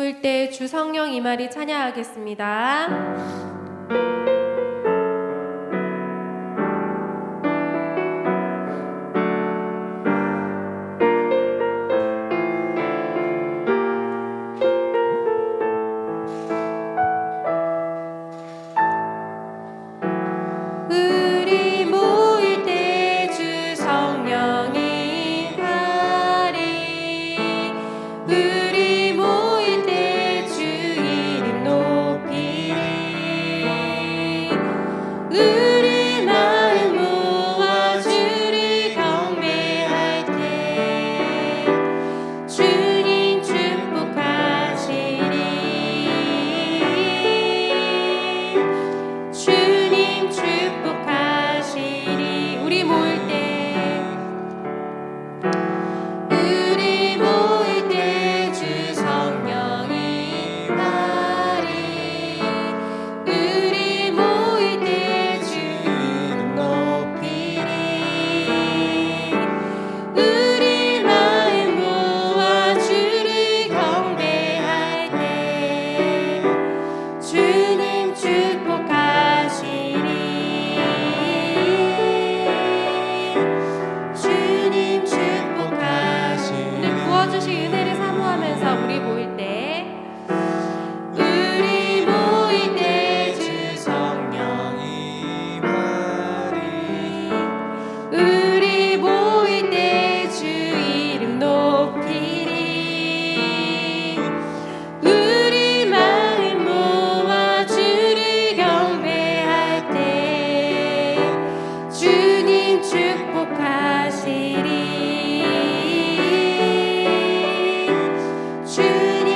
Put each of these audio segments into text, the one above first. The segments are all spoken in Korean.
모일 때 주 성령 임하리 찬양하겠습니다. 우리 모일 때 주 성령 임하리. 우리 모일 때 주 이름 높이리. 우리 마음 모아 주를 경배할 때 주님 축복하시리. 주님 축복하시리. 우리 모일 때 우리 모일 때 주 성령 임하리. 우리 모일 때 주 이름 높이리. 우리 마음 모아 주를 경배할 때 주님 축복하시리. 주님 축복하시리. 오늘 부어주신 은혜를 사모하면서 우리 모일 때 우리 모일 때 주 성령 임하리. 우리 모일 때 주 이름 높이리. 우리 마음 모아 주를 경배할 때 주님 축복하시리. 주님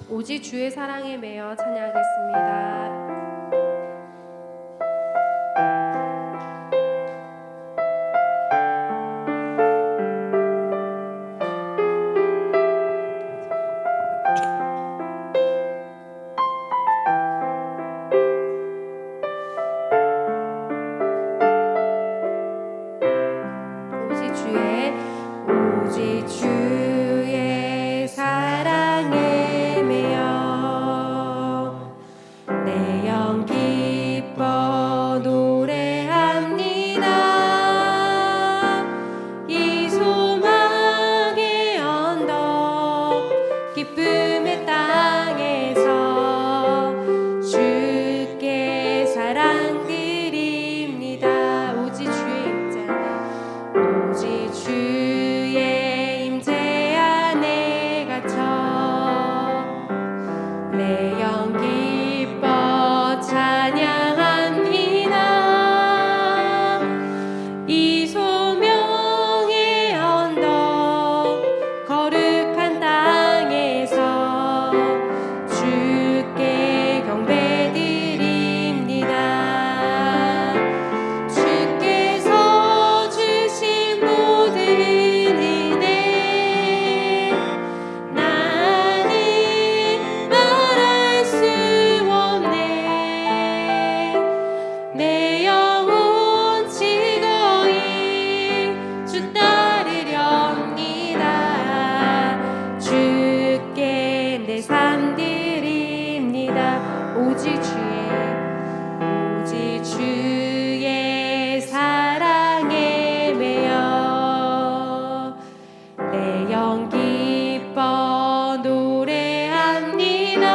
오직 주의 사랑에 매여 찬양하겠습니다. 오직 주의 사랑에 매여 내 영 기뻐 노래합니다. 이 소망의 언덕 기쁨의 땅에서 주께 사랑드립니다. 오직 주의 임재 안에 오직 주의 임재 안에 갇혀 내 영 기뻐 찬양합니다. 이 소명의 언덕 거룩한 땅에서 주께 경배드립니다. 주께서 주신 모든 은혜 나는 말할 수 없네. 내 영혼 즐거이 주 따르렵니다. 주께 내 삶 드립니다. 오직 주의 사랑에 매여 내 영 기뻐 노래합니다.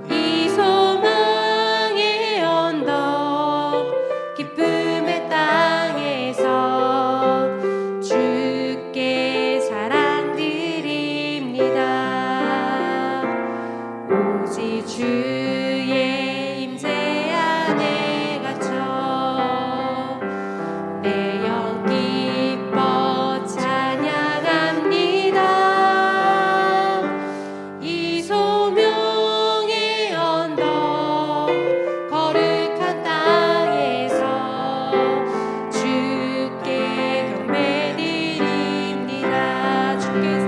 이 소망의 언덕 기쁨의 땅에서 주께 사랑드립니다. 오직 주의 임재 안에 갇혀 내 영 기뻐 찬양합니다. 이 소명의 언덕 거룩한 땅에서 주께 경배드립니다. 주께서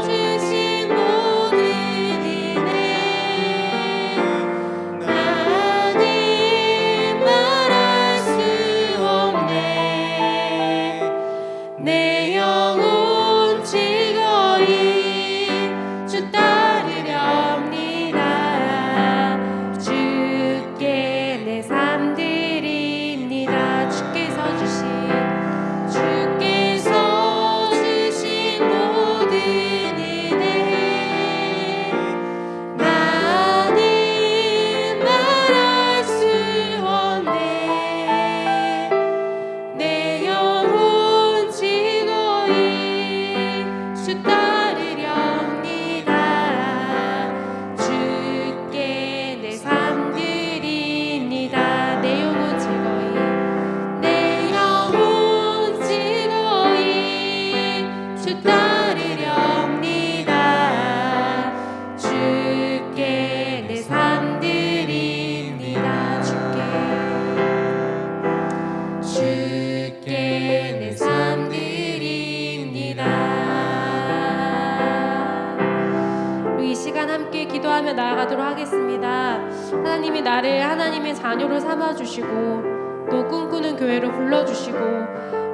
주신 모든 은혜 나는 말할 수 없네. 내 영혼 즐거이 주 따르렵니다. 주께 내 삶 드립니다. 주께서 주신 모든 은혜 나는 말할 수 없네. 내 영혼 즐거이 주 따르렵니다. 주께 내 삶 드립니다. 내 영혼 즐거이 주 따르렵니다. 주께 내 삶 드립니다. 주께 내 삶 드립니다. 우리 이 시간 함께 기도하며 나아가도록 하겠습니다. 하나님이 나를 하나님의 자녀로 삼아주시고 또 꿈꾸는 교회로 불러주시고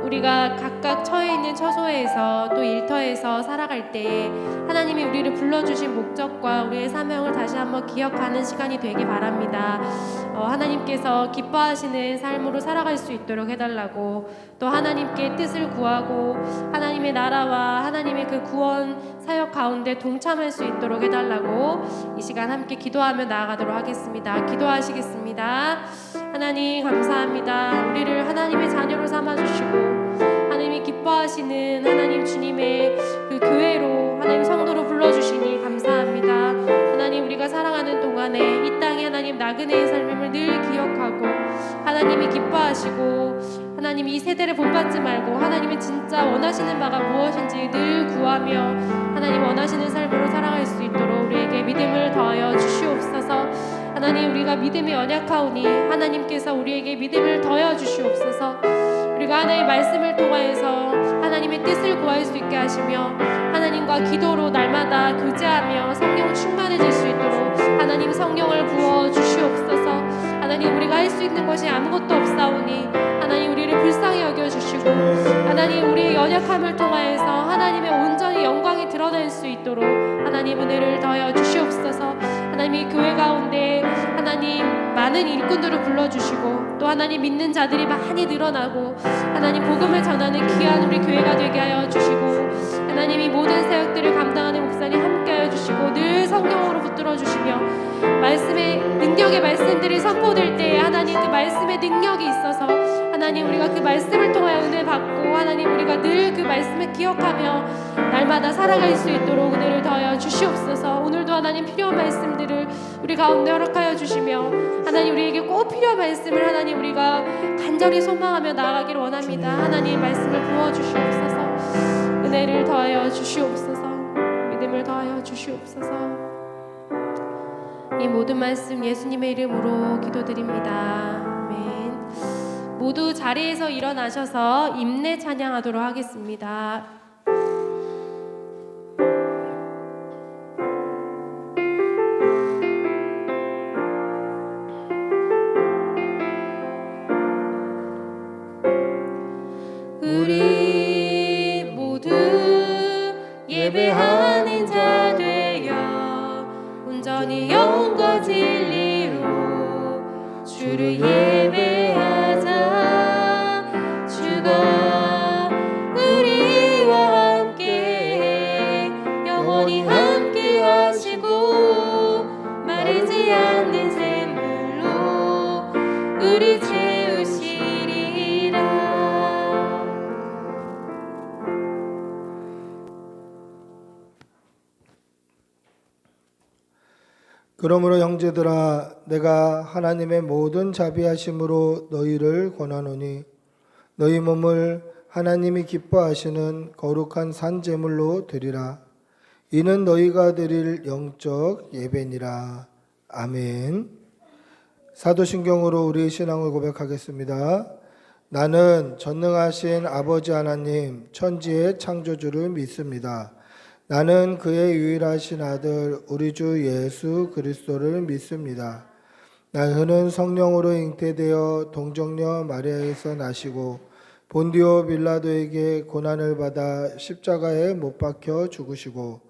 우리가 각각 처해 있는 처소에서 또 일터에서 살아갈 때에 하나님이 우리를 불러주신 목적과 우리의 사명을 다시 한번 기억하는 시간이 되기 바랍니다. 하나님께서 기뻐하시는 삶으로 살아갈 수 있도록 해달라고, 또 하나님께 뜻을 구하고 하나님의 나라와 하나님의 그 구원 사역 가운데 동참할 수 있도록 해달라고 이 시간 함께 기도하며 나아가도록 하겠습니다. 기도하시겠습니다. 하나님 감사합니다. 우리를 하나님의 자녀로 삼아주시고 하나님이 기뻐하시는 하나님 주님의 그 교회로 하나님 성도로 불러주시니 감사합니다. 하나님 우리가 살아가는 동안에 이 땅에 하나님 나그네의 삶임을 늘 기억하고 하나님이 기뻐하시고 하나님 이 세대를 본받지 말고 하나님이 진짜 원하시는 바가 무엇인지 늘 구하며 하나님 원하시는 삶으로 살아갈 수 있도록 우리에게 믿음을 더하여 주시옵소서. 하나님 우리가 믿음이 연약하오니 하나님께서 우리에게 믿음을 더하여 주시옵소서. 우리가 하나님의 말씀을 통하여서 하나님의 뜻을 구할 수 있게 하시며 하나님과 기도로 날마다 교제하며 성령 충만해질 수 있도록 하나님 성령을 부어 주시옵소서. 하나님 우리가 할 수 있는 것이 아무것도 없사오니 하나님 우리를 불쌍히 여겨주시고 하나님 우리의 연약함을 통하여서 하나님의 온전히 영광이 드러날 수 있도록 하나님 은혜를 더하여 주시옵소서. 하나님 이 교회 가운데 하나님 많은 일꾼들을 불러주시고 또 하나님 믿는 자들이 많이 늘어나고 하나님 복음을 전하는 귀한 우리 교회가 되게 하여 주시고 하나님 이 모든 사역들을 감당하는 목사님 함께하여 주시고 늘 성령으로 붙들어 주시며 말씀의 능력의 말씀들이 선포될 때 하나님 그 말씀의 능력이 있어서 하나님 우리가 그 말씀을 통하여 은혜 받고 하나님 우리가 늘 그 말씀을 기억하며 날마다 살아갈 수 있도록 은혜를 더하여 주시옵소서. 오늘도 하나님 필요한 말씀들을 우리 가운데 허락하여 주시며 하나님 우리에게 꼭 필요한 말씀을 하나님 우리가 간절히 소망하며 나아가기를 원합니다. 하나님 말씀을 부어 주시옵소서. 은혜를 더하여 주시옵소서. 믿음을 더하여 주시옵소서. 이 모든 말씀 예수님의 이름으로 기도드립니다. 아멘. 모두 자리에서 일어나셔서 임내 찬양하도록 하겠습니다. 우리 모두 예배하는 자 되어 온전히 영과 진리로 주를 예배하자. 주가 우리와 함께 영원히 함께 하시고 마르지 않는 샘물로 우리 채우시리라. 그러므로 형제들아 내가 하나님의 모든 자비하심으로 너희를 권하노니 너희 몸을 하나님이 기뻐하시는 거룩한 산 제물로 드리라. 이는 너희가 드릴 영적 예배니라. 아멘. 사도신경으로 우리 신앙을 고백하겠습니다. 나는 전능하신 아버지 하나님 천지의 창조주를 믿습니다. 나는 그의 유일하신 아들 우리 주 예수 그리스도를 믿습니다. 그는 성령으로 잉태되어 동정녀 마리아에서 나시고 본디오 빌라도에게 고난을 받아 십자가에 못 박혀 죽으시고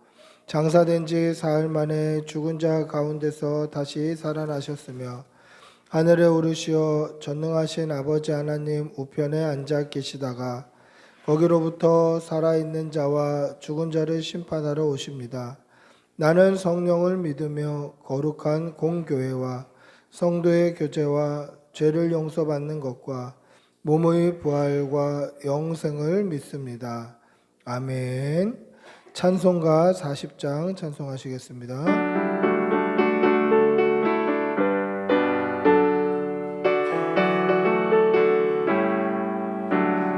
장사된 지 사흘 만에 죽은 자 가운데서 다시 살아나셨으며 하늘에 오르시어 전능하신 아버지 하나님 우편에 앉아 계시다가 거기로부터 살아있는 자와 죽은 자를 심판하러 오십니다. 나는 성령을 믿으며 거룩한 공교회와 성도의 교제와 죄를 용서받는 것과 몸의 부활과 영생을 믿습니다. 아멘. 찬송가 40장 찬송하시겠습니다.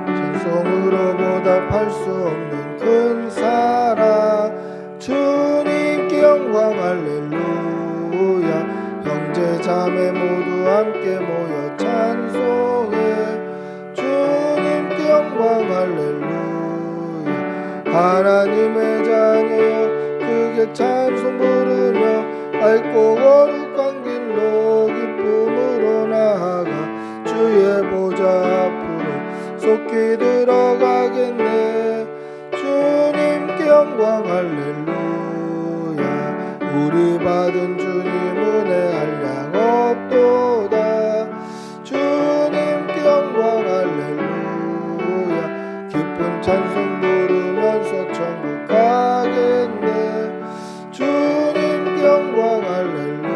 찬송으로 보답할 수 없는 큰 사랑 주님께 영광 할렐루야. 형제 자매 모두 함께 모여 찬송해 주님께 영광 할렐루야. 하나님의 자녀여 크게 찬송 부르며 밝고 거룩한 길로 기쁨으로 나아가 주의 보좌 앞으로 속히 들어가겠네. 주님께 영광 할렐루야. 우리 받은 주님 은혜 한량 없도다. 주님께 영광 할렐루야. 기쁜 찬송 부르면서 천국 가겠네. 주님께 영광 할렐루야.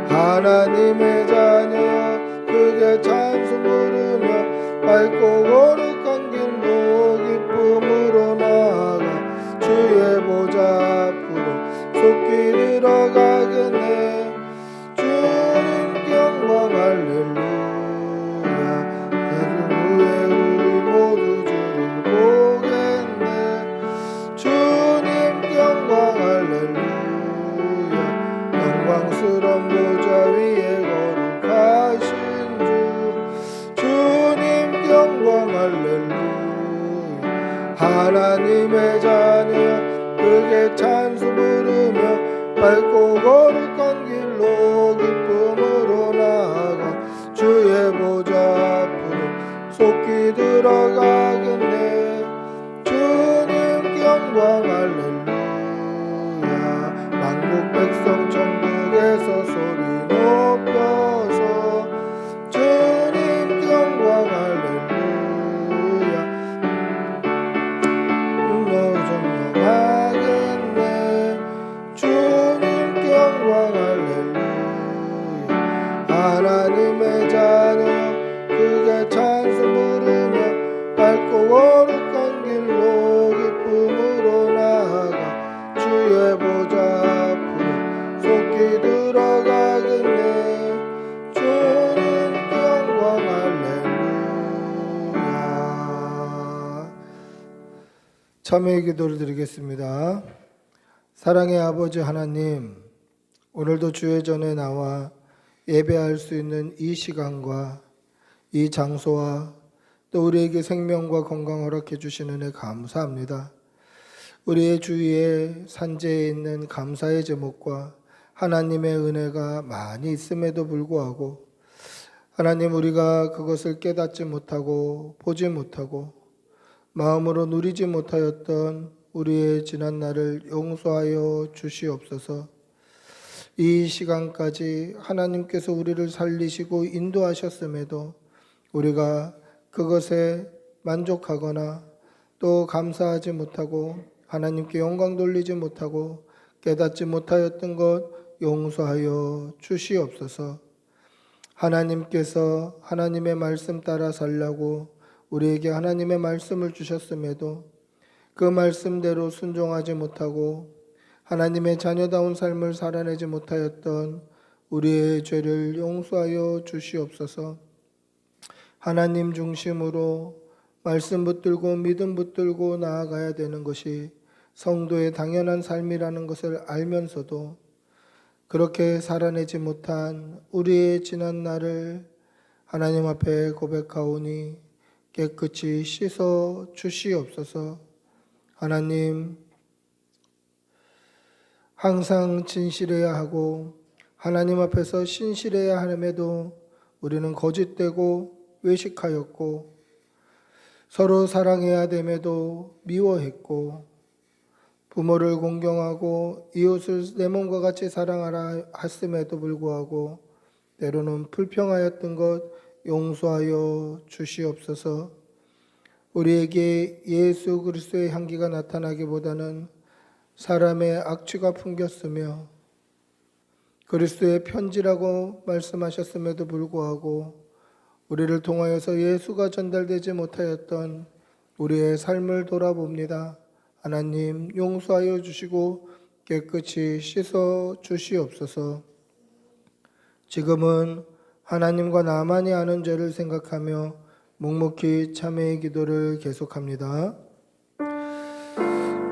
하나님의 자녀 크게 찬송 부르며 밝고 거룩한 길로 기쁨으로 나아가 주의 보좌 앞으로 속히 들어가겠네. 주님께 영광 할렐루야. 하나님의 자녀 그게 찬수 부르며 밝고 거룩한 길로 기쁨으로 나아가 주의 보좌 앞으로 속히 들어가겠네. 주님 영광 할렐루야. 만국 백성 천국에서 소리 높여서 주님 영광 할렐루야. 너 전영하겠네. 주님 영광 할렐루야. 하나님의 자녀 그게 찬송 부르며 밝고 거룩한 길로 기쁨으로 나아가 주의 보좌 앞으로 속히 들어가겠네. 주님 영광 할렐루야. 참회의 기도를 드리겠습니다. 사랑의 아버지 하나님, 오늘도 주의 전에 나와 예배할 수 있는 이 시간과 이 장소와 또 우리에게 생명과 건강 허락해 주신 은혜 감사합니다. 우리의 주위에 산재에 있는 감사의 제목과 하나님의 은혜가 많이 있음에도 불구하고 하나님, 우리가 그것을 깨닫지 못하고 보지 못하고 마음으로 누리지 못하였던 우리의 지난 날을 용서하여 주시옵소서. 이 시간까지 하나님께서 우리를 살리시고 인도하셨음에도 우리가 그것에 만족하거나 또 감사하지 못하고 하나님께 영광 돌리지 못하고 깨닫지 못하였던 것 용서하여 주시옵소서. 하나님께서 하나님의 말씀 따라 살라고 우리에게 하나님의 말씀을 주셨음에도 그 말씀대로 순종하지 못하고 하나님의 자녀다운 삶을 살아내지 못하였던 우리의 죄를 용서하여 주시옵소서. 하나님 중심으로 말씀 붙들고 믿음 붙들고 나아가야 되는 것이 성도의 당연한 삶이라는 것을 알면서도 그렇게 살아내지 못한 우리의 지난 날을 하나님 앞에 고백하오니 깨끗이 씻어 주시옵소서. 하나님, 항상 진실해야 하고 하나님 앞에서 신실해야 함에도 우리는 거짓되고 외식하였고 서로 사랑해야 됨에도 미워했고 부모를 공경하고 이웃을 내 몸과 같이 사랑하라 했음에도 불구하고 때로는 불평하였던 것 용서하여 주시옵소서. 우리에게 예수 그리스도의 향기가 나타나기보다는 사람의 악취가 풍겼으며 그리스도의 편지라고 말씀하셨음에도 불구하고 우리를 통하여서 예수가 전달되지 못하였던 우리의 삶을 돌아봅니다. 하나님, 용서하여 주시고 깨끗이 씻어 주시옵소서. 지금은 하나님과 나만이 아는 죄를 생각하며 묵묵히 참회의 기도를 계속합니다.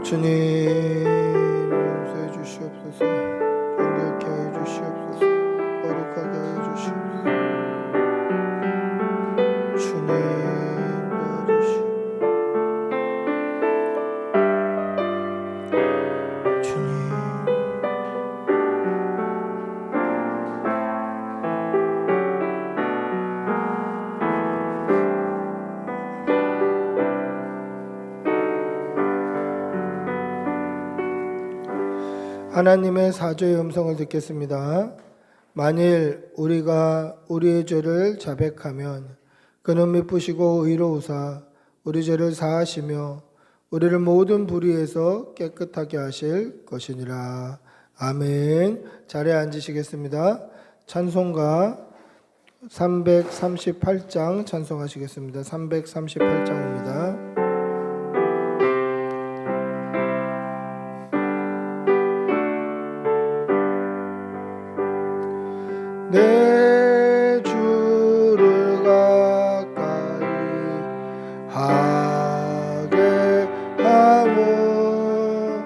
주님, 용서해 주시옵소서. 정결케 하여 주시옵소서. 거룩하게 하여 주시옵소서. 주님, 도와주시옵소서. 주님, 하나님의 사죄의 음성을 듣겠습니다. 만일 우리가 우리의 죄를 자백하면 그는 미쁘시고 의로우사 우리 죄를 사하시며 우리를 모든 불의에서 깨끗하게 하실 것이니라. 아멘. 자리에 앉으시겠습니다. 찬송가 338장 찬송하시겠습니다. 338장입니다. 내 주를 가까이 하게 하무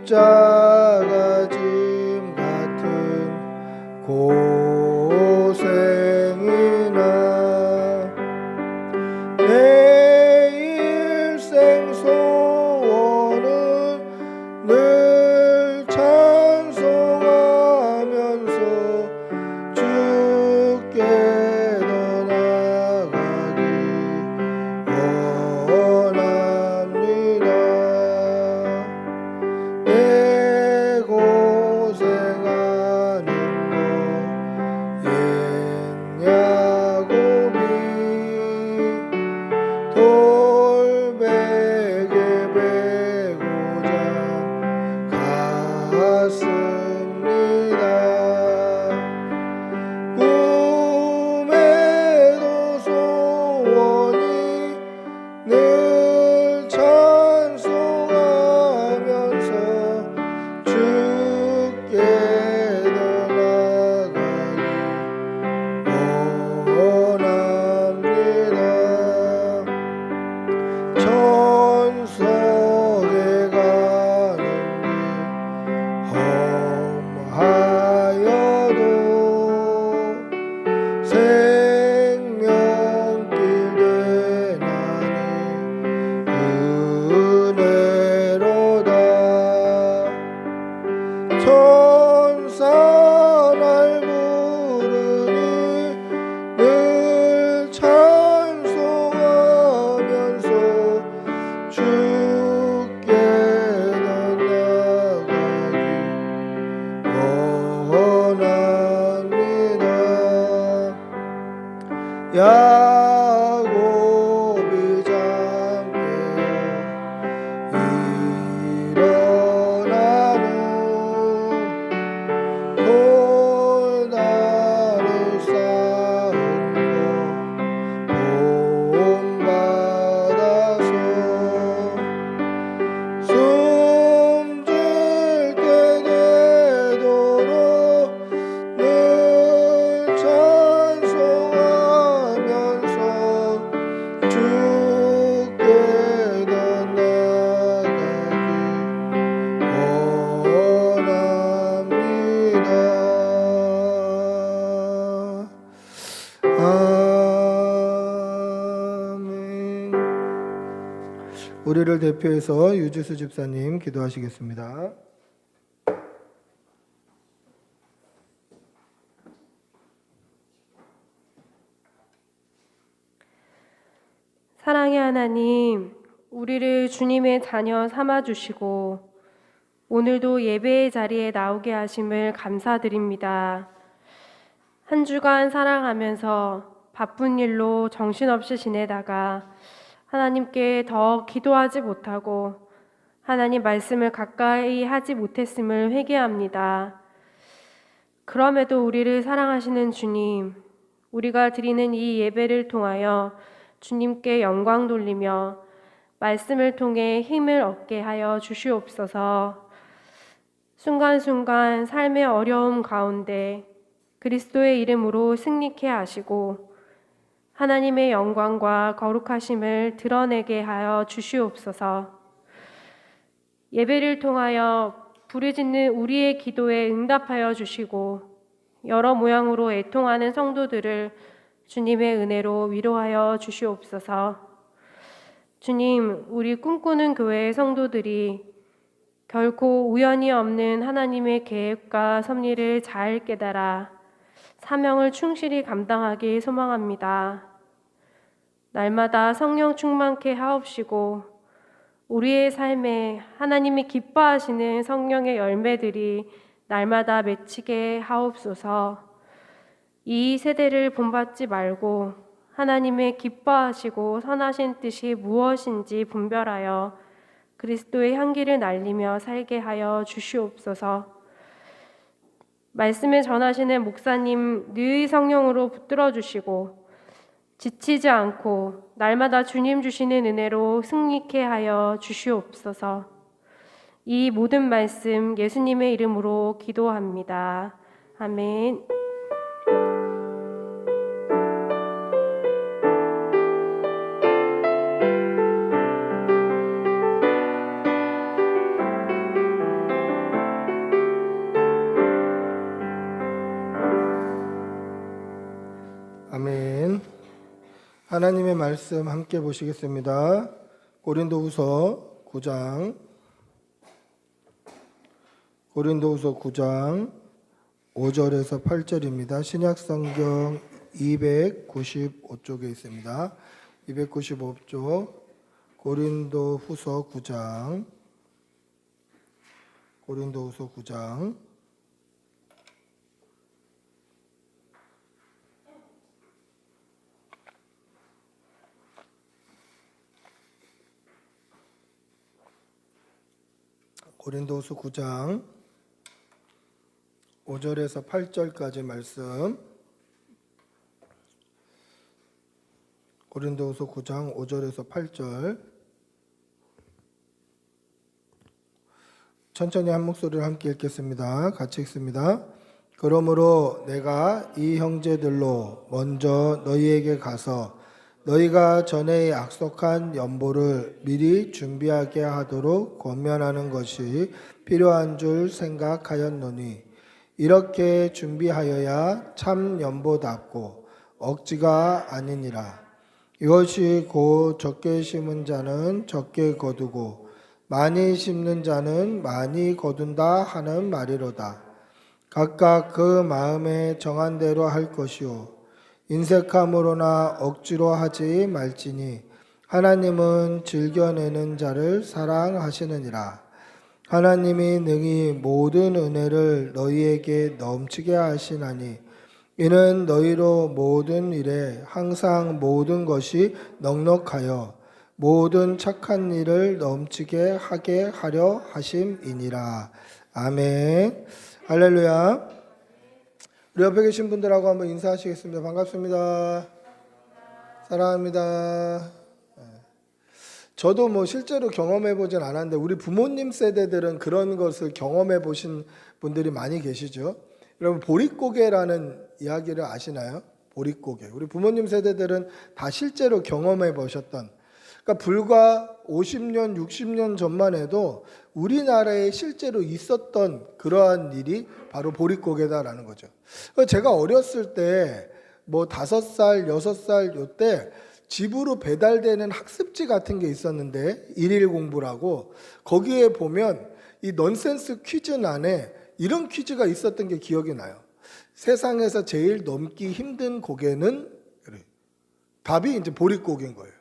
십자가 짐 같은 고생이나 성석에 가는 길 험하여도 생명길 되나니 은혜로다. 천사 날 부르니 늘 찬송하면서 주께 더 나가기 원합니다. 야곱이 잠깨어 일어나는 돌다리 쌓은 거 본받아서 숨질 때 되도록 늘 찬송하면서 주께 더 나가기 원합니다. 아멘. 우리를 대표해서 유주수 집사님 기도하시겠습니다. 사랑의 하나님, 우리를 주님의 자녀 삼아주시고 오늘도 예배의 자리에 나오게 하심을 감사드립니다. 한 주간 살아가면서 바쁜 일로 정신없이 지내다가 하나님께 더 기도하지 못하고 하나님 말씀을 가까이 하지 못했음을 회개합니다. 그럼에도 우리를 사랑하시는 주님, 우리가 드리는 이 예배를 통하여 주님께 영광 돌리며 말씀을 통해 힘을 얻게 하여 주시옵소서. 순간순간 삶의 어려움 가운데 그리스도의 이름으로 승리케 하시고 하나님의 영광과 거룩하심을 드러내게 하여 주시옵소서. 예배를 통하여 부르짖는 우리의 기도에 응답하여 주시고 여러 모양으로 애통하는 성도들을 주님의 은혜로 위로하여 주시옵소서. 주님, 우리 꿈꾸는 교회의 성도들이 결코 우연이 없는 하나님의 계획과 섭리를 잘 깨달아 사명을 충실히 감당하길 소망합니다. 날마다 성령 충만케 하옵시고 우리의 삶에 하나님이 기뻐하시는 성령의 열매들이 날마다 맺히게 하옵소서. 이 세대를 본받지 말고 하나님의 기뻐하시고 선하신 뜻이 무엇인지 분별하여 그리스도의 향기를 날리며 살게 하여 주시옵소서. 말씀을 전하시는 목사님 늘 성령으로 붙들어 주시고 지치지 않고 날마다 주님 주시는 은혜로 승리케 하여 주시옵소서. 이 모든 말씀 예수님의 이름으로 기도합니다. 아멘. 아멘. 하나님의 말씀 함께 보시겠습니다. 고린도후서 9장 5절에서 8절입니다. 신약성경 295쪽에 있습니다. 295쪽 고린도후서 9장 고린도후서 9장 5절에서 8절까지 말씀. 고린도후서 9장 5절에서 8절. 천천히 한 목소리로 함께 읽겠습니다. 같이 읽습니다. 그러므로 내가 이 형제들로 먼저 너희에게 가서 너희가 전에 약속한 연보를 미리 준비하게 하도록 권면하는 것이 필요한 줄 생각하였노니 이렇게 준비하여야 참 연보답고 억지가 아니니라. 이것이 곧 적게 심은 자는 적게 거두고 많이 심는 자는 많이 거둔다 하는 말이로다. 각각 그 마음에 정한 대로 할 것이요 인색함으로나 억지로 하지 말지니 하나님은 즐겨내는 자를 사랑하시느니라. 하나님이 능히 모든 은혜를 너희에게 넘치게 하시나니 이는 너희로 모든 일에 항상 모든 것이 넉넉하여 모든 착한 일을 넘치게 하게 하려 하심이니라. 아멘. 할렐루야. 우리 옆에 계신 분들하고 한번 인사하시겠습니다. 반갑습니다. 사랑합니다. 저도 뭐 실제로 경험해 보진 않았는데 우리 부모님 세대들은 그런 것을 경험해 보신 분들이 많이 계시죠. 여러분 보릿고개라는 이야기를 아시나요? 보릿고개. 우리 부모님 세대들은 다 실제로 경험해 보셨던, 그러니까 불과 50년, 60년 전만 해도 우리나라에 실제로 있었던 그러한 일이 바로 보릿고개다라는 거죠. 제가 어렸을 때 뭐 5살, 6살 요때 집으로 배달되는 학습지 같은 게 있었는데 일일 공부라고, 거기에 보면 이 넌센스 퀴즈란에 이런 퀴즈가 있었던 게 기억이 나요. 세상에서 제일 넘기 힘든 고개는, 답이 이제 보릿고개인 거예요.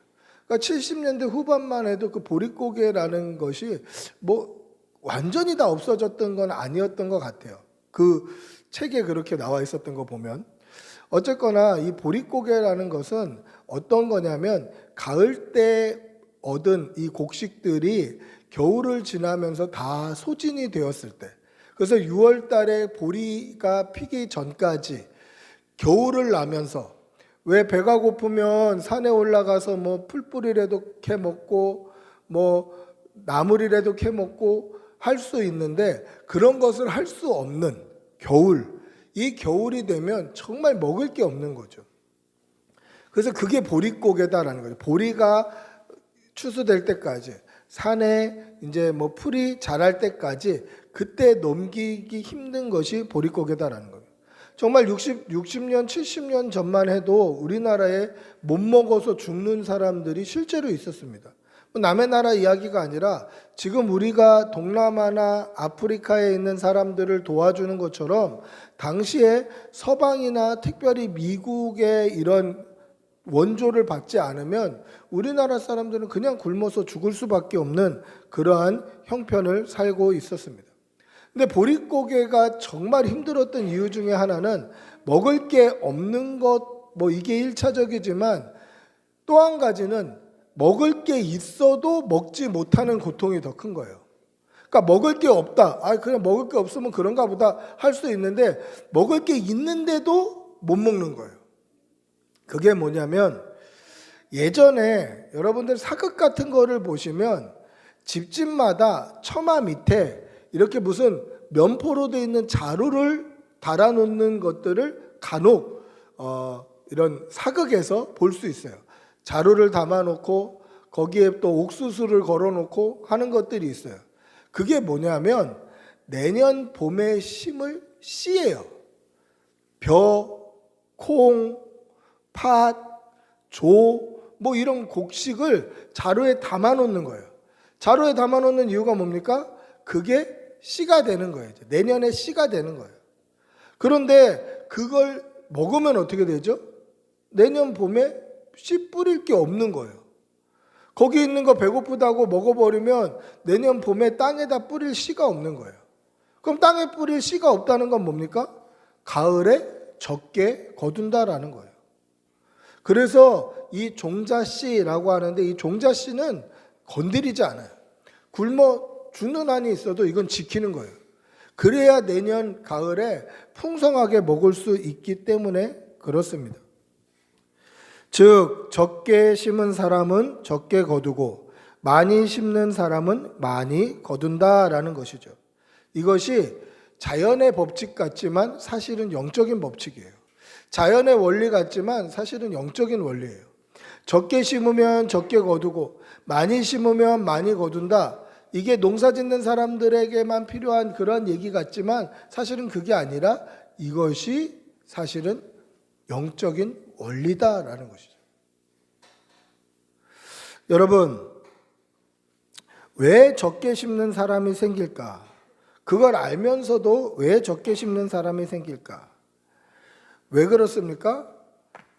그러니까 70년대 후반만 해도 그 보릿고개라는 것이 뭐 완전히 다 없어졌던 건 아니었던 것 같아요. 그 책에 그렇게 나와 있었던 거 보면. 어쨌거나 이 보릿고개라는 것은 어떤 거냐면 가을 때 얻은 이 곡식들이 겨울을 지나면서 다 소진이 되었을 때, 그래서 6월 달에 보리가 피기 전까지 겨울을 나면서, 왜 배가 고프면 산에 올라가서 뭐 풀뿌리라도 캐 먹고 뭐 나물이라도 캐 먹고 할 수 있는데 그런 것을 할 수 없는 겨울, 이 겨울이 되면 정말 먹을 게 없는 거죠. 그래서 그게 보릿고개다라는 거죠. 보리가 추수될 때까지, 산에 이제 뭐 풀이 자랄 때까지 그때 넘기기 힘든 것이 보릿고개다라는 거예요. 정말 60년, 70년 전만 해도 우리나라에 못 먹어서 죽는 사람들이 실제로 있었습니다. 남의 나라 이야기가 아니라 지금 우리가 동남아나 아프리카에 있는 사람들을 도와주는 것처럼 당시에 서방이나 특별히 미국의 이런 원조를 받지 않으면 우리나라 사람들은 그냥 굶어서 죽을 수밖에 없는 그러한 형편을 살고 있었습니다. 근데 보릿고개가 정말 힘들었던 이유 중에 하나는 먹을 게 없는 것, 뭐 이게 1차적이지만 또 한 가지는 먹을 게 있어도 먹지 못하는 고통이 더 큰 거예요. 그러니까 먹을 게 없다. 그냥 먹을 게 없으면 그런가 보다 할 수 있는데 먹을 게 있는데도 못 먹는 거예요. 그게 뭐냐면 예전에 여러분들 사극 같은 거를 보시면 집집마다 처마 밑에 이렇게 무슨 면포로 되어 있는 자루를 달아놓는 것들을 간혹 이런 사극에서 볼 수 있어요. 자루를 담아놓고 거기에 또 옥수수를 걸어놓고 하는 것들이 있어요. 그게 뭐냐면 내년 봄에 심을 씨예요. 벼, 콩, 팥, 조, 뭐 이런 곡식을 자루에 담아놓는 거예요. 자루에 담아놓는 이유가 뭡니까? 그게 씨가 되는 거예요. 내년에 씨가 되는 거예요. 그런데 그걸 먹으면 어떻게 되죠? 내년 봄에 씨 뿌릴 게 없는 거예요. 거기 있는 거 배고프다고 먹어버리면 내년 봄에 땅에다 뿌릴 씨가 없는 거예요. 그럼 땅에 뿌릴 씨가 없다는 건 뭡니까? 가을에 적게 거둔다라는 거예요. 그래서 이 종자씨라고 하는데 이 종자씨는 건드리지 않아요. 굶어 죽는 한이 있어도 이건 지키는 거예요. 그래야 내년 가을에 풍성하게 먹을 수 있기 때문에 그렇습니다. 즉 적게 심은 사람은 적게 거두고 많이 심는 사람은 많이 거둔다라는 것이죠. 이것이 자연의 법칙 같지만 사실은 영적인 법칙이에요. 자연의 원리 같지만 사실은 영적인 원리예요. 적게 심으면 적게 거두고 많이 심으면 많이 거둔다. 이게 농사 짓는 사람들에게만 필요한 그런 얘기 같지만 사실은 그게 아니라 이것이 사실은 영적인 원리다라는 것이죠. 여러분, 왜 적게 심는 사람이 생길까? 그걸 알면서도 왜 적게 심는 사람이 생길까? 왜 그렇습니까?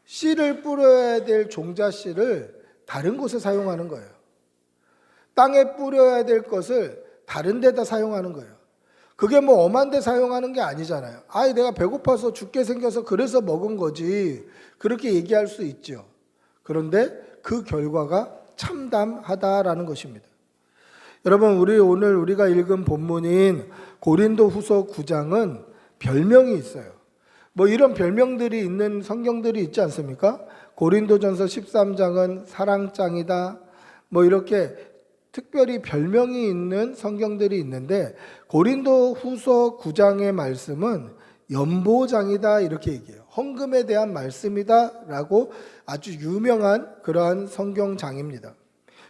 씨를 뿌려야 될 종자씨를 다른 곳에 사용하는 거예요. 땅에 뿌려야 될 것을 다른 데다 사용하는 거예요. 그게 뭐 엄한 데 사용하는 게 아니잖아요. 아이, 내가 배고파서 죽게 생겨서 그래서 먹은 거지. 그렇게 얘기할 수 있죠. 그런데 그 결과가 참담하다라는 것입니다. 여러분, 오늘 우리가 읽은 본문인 고린도후서 9장은 별명이 있어요. 뭐 이런 별명들이 있는 성경들이 있지 않습니까? 고린도전서 13장은 사랑장이다. 뭐 이렇게 특별히 별명이 있는 성경들이 있는데 고린도후서 9장의 말씀은 연보장이다 이렇게 얘기해요. 헌금에 대한 말씀이다라고 아주 유명한 그러한 성경장입니다.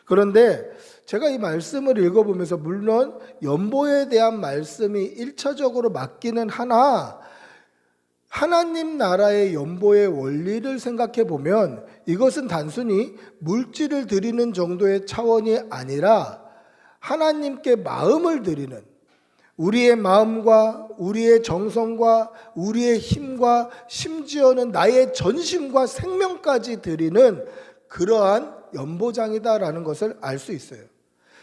그런데 제가 이 말씀을 읽어보면서 물론 연보에 대한 말씀이 1차적으로 맞기는 하나 하나님 나라의 연보의 원리를 생각해 보면 이것은 단순히 물질을 드리는 정도의 차원이 아니라 하나님께 마음을 드리는 우리의 마음과 우리의 정성과 우리의 힘과 심지어는 나의 전심과 생명까지 드리는 그러한 연보장이다라는 것을 알 수 있어요.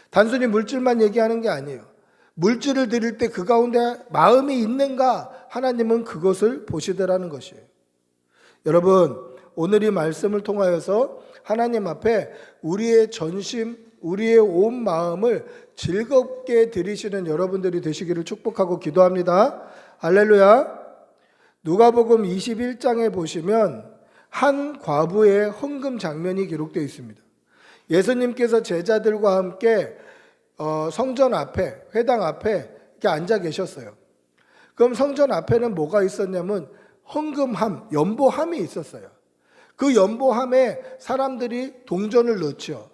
단순히 물질만 얘기하는 게 아니에요. 물질을 드릴 때 그 가운데 마음이 있는가 하나님은 그것을 보시더라는 것이에요. 여러분, 오늘 이 말씀을 통하여서 하나님 앞에 우리의 전심, 우리의 온 마음을 즐겁게 드리시는 여러분들이 되시기를 축복하고 기도합니다. 할렐루야. 누가복음 21장에 보시면 한 과부의 헌금 장면이 기록되어 있습니다. 예수님께서 제자들과 함께 성전 앞에, 회당 앞에 이렇게 앉아 계셨어요. 그럼 성전 앞에는 뭐가 있었냐면 헌금함, 연보함이 있었어요. 그 연보함에 사람들이 동전을 넣죠.